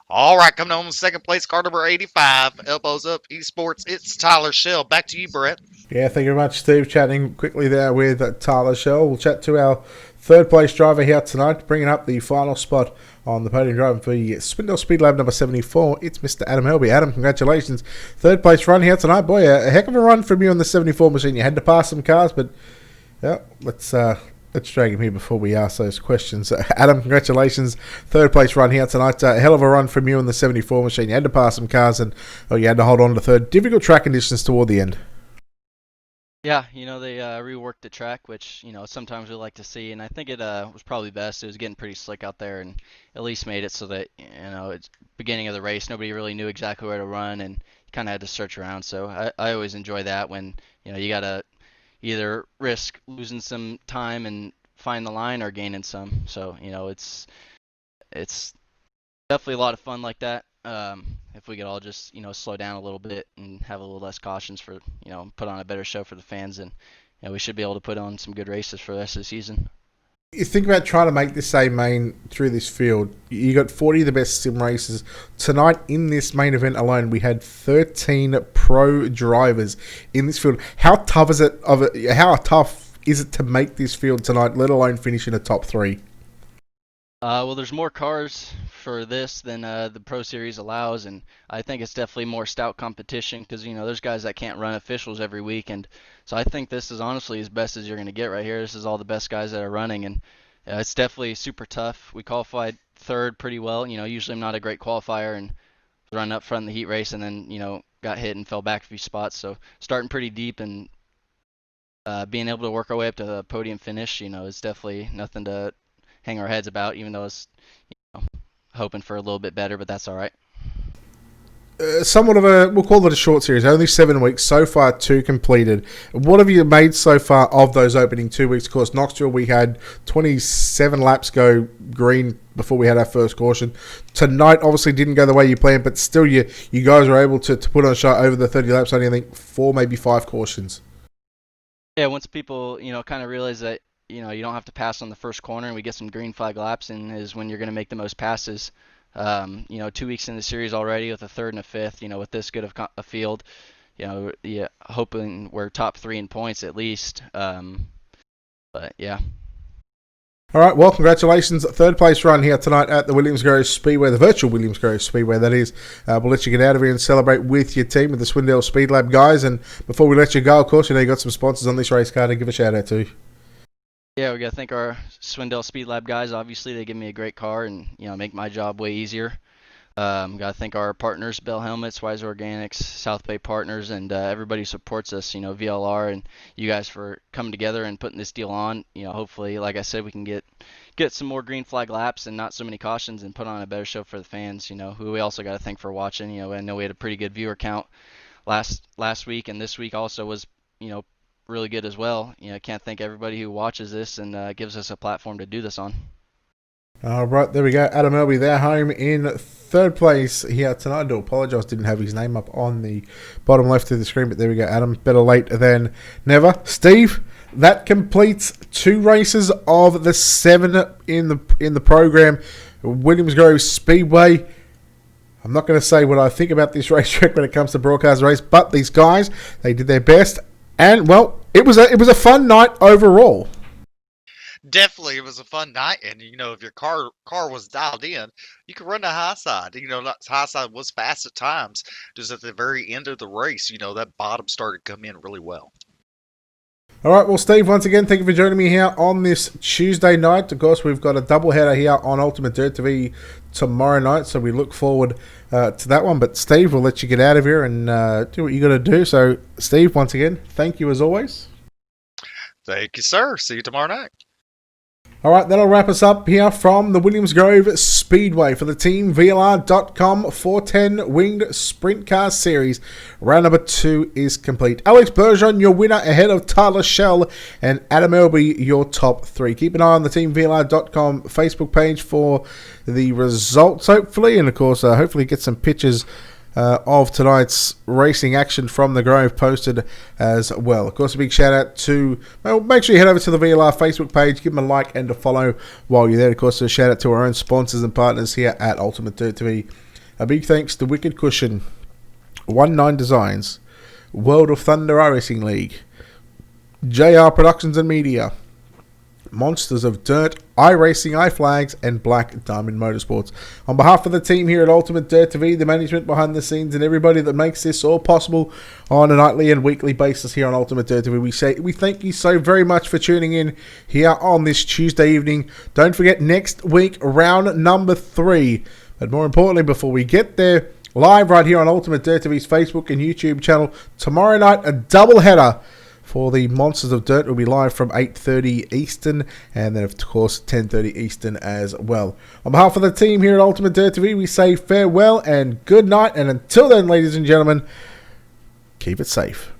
All right, coming home in second place, car number 85, Elbows Up Esports. It's Tyler Shell. Back to you, Brett. Yeah, thank you very much, Steve. Chatting quickly there with Tyler Shell. We'll chat to our third place driver here tonight, bringing up the final spot on the podium driving for the Spindle Speed Lab number 74. It's Mr. Adam Helby. Adam, congratulations. Third place run here tonight. Boy, a heck of a run from you on the 74 machine. You had to pass some cars, but yeah, let's drag him here before we ask those questions. Adam, congratulations. Third place run here tonight. A hell of a run from you on the 74 machine. You had to pass some cars and you had to hold on to third. Difficult track conditions toward the end. Yeah, they reworked the track, which, sometimes we like to see, and I think it was probably best. It was getting pretty slick out there, and at least made it so that, it's beginning of the race, nobody really knew exactly where to run, and you kind of had to search around. So I always enjoy that when, you got to either risk losing some time and find the line or gaining some. So, it's definitely a lot of fun like that. If we could all just, slow down a little bit and have a little less cautions for, put on a better show for the fans, and we should be able to put on some good races for the rest of the season. You think about trying to make the same main through this field. You got 40 of the best sim races. Tonight in this main event alone, we had 13 pro drivers in this field. How tough is it? How tough is it to make this field tonight, let alone finish in a top 3? Well, there's more cars for this than the Pro Series allows, and I think it's definitely more stout competition because, there's guys that can't run officials every week, and so I think this is honestly as best as you're going to get right here. This is all the best guys that are running, and it's definitely super tough. We qualified third pretty well. Usually I'm not a great qualifier and run up front in the heat race, and then, got hit and fell back a few spots. So starting pretty deep and being able to work our way up to the podium finish, is definitely nothing to hang our heads about, even though it's hoping for a little bit better, but that's all right. somewhat of a, we'll call it a short series. Only 7 weeks so far, 2 completed. What have you made so far of those opening 2 weeks? Of course, Knoxville, we had 27 laps go green before we had our first caution. Tonight, obviously, didn't go the way you planned, but still, you guys were able to put on a shot over the 30 laps. Only, I think, 4, maybe 5 cautions. Yeah, once people, kind of realize that, you don't have to pass on the first corner and we get some green flag laps, and is when you're going to make the most passes. 2 weeks in the series already with a third and a fifth, with this good of a field, hoping we're top 3 in points at least. But yeah. All right, well, congratulations. Third place run here tonight at the Williams Grove Speedway, the virtual Williams Grove Speedway, that is. We'll let you get out of here and celebrate with your team, with the Swindell Speed Lab guys. And before we let you go, of course, you got some sponsors on this race car to give a shout out to. Yeah, we got to thank our Swindell Speed Lab guys. Obviously, they give me a great car and, make my job way easier. Got to thank our partners, Bell Helmets, Wise Organics, South Bay Partners, and everybody who supports us, VLR, and you guys for coming together and putting this deal on. Hopefully, like I said, we can get some more green flag laps and not so many cautions and put on a better show for the fans, who we also got to thank for watching. I know we had a pretty good viewer count last week, and this week also was, really good as well. I can't thank everybody who watches this and gives us a platform to do this on. All right, there we go. Adam Elby there, home in third place here tonight. I do apologise, didn't have his name up on the bottom left of the screen, but there we go, Adam. Better late than never. Steve, that completes 2 races of the 7 in the program. Williams Grove Speedway. I'm not going to say what I think about this racetrack when it comes to broadcast race, but these guys, they did their best, and well, it was a fun night overall. Definitely, it was a fun night, and if your car was dialed in, you could run the high side. The high side was fast at times. Just at the very end of the race, that bottom started to come in really well. All right, well, Steve, once again, thank you for joining me here on this Tuesday night. Of course, we've got a doubleheader here on Ultimate Dirt TV tomorrow night, so we look forward to that one. But Steve, we'll let you get out of here and do what you got to do. So, Steve, once again, thank you as always. Thank you, sir. See you tomorrow night. All right, that'll wrap us up here from the Williams Grove Speedway for the Team VLR.com 410 Winged Sprint Car Series. Round number 2 is complete. Alex Bergeron, your winner, ahead of Tyler Schell and Adam Elby, your top 3. Keep an eye on the Team VLR.com Facebook page for the results, hopefully, and of course, hopefully get some pictures of tonight's racing action from the Grove posted as well. Of course, a big shout out to, well, make sure you head over to the VLR Facebook page, give them a like and a follow while you're there. Of course, a shout out to our own sponsors and partners here at Ultimate Dirt TV. A big thanks to Wicked Cushion, 19 Designs, World of Thunder iRacing League, JR Productions and Media, Monsters of Dirt, iRacing, iFlags, and Black Diamond Motorsports. On behalf of the team here at Ultimate Dirt TV, the management behind the scenes, and everybody that makes this all possible on a nightly and weekly basis here on Ultimate Dirt TV, we thank you so very much for tuning in here on this Tuesday evening. Don't forget, next week, round number 3. But more importantly, before we get there, live right here on Ultimate Dirt TV's Facebook and YouTube channel, tomorrow night, a double header for the Monsters of Dirt. Will be live from 8:30 Eastern, and then of course 10:30 Eastern as well. On behalf of the team here at Ultimate Dirt TV, we say farewell and good night, and until then, ladies and gentlemen, keep it safe.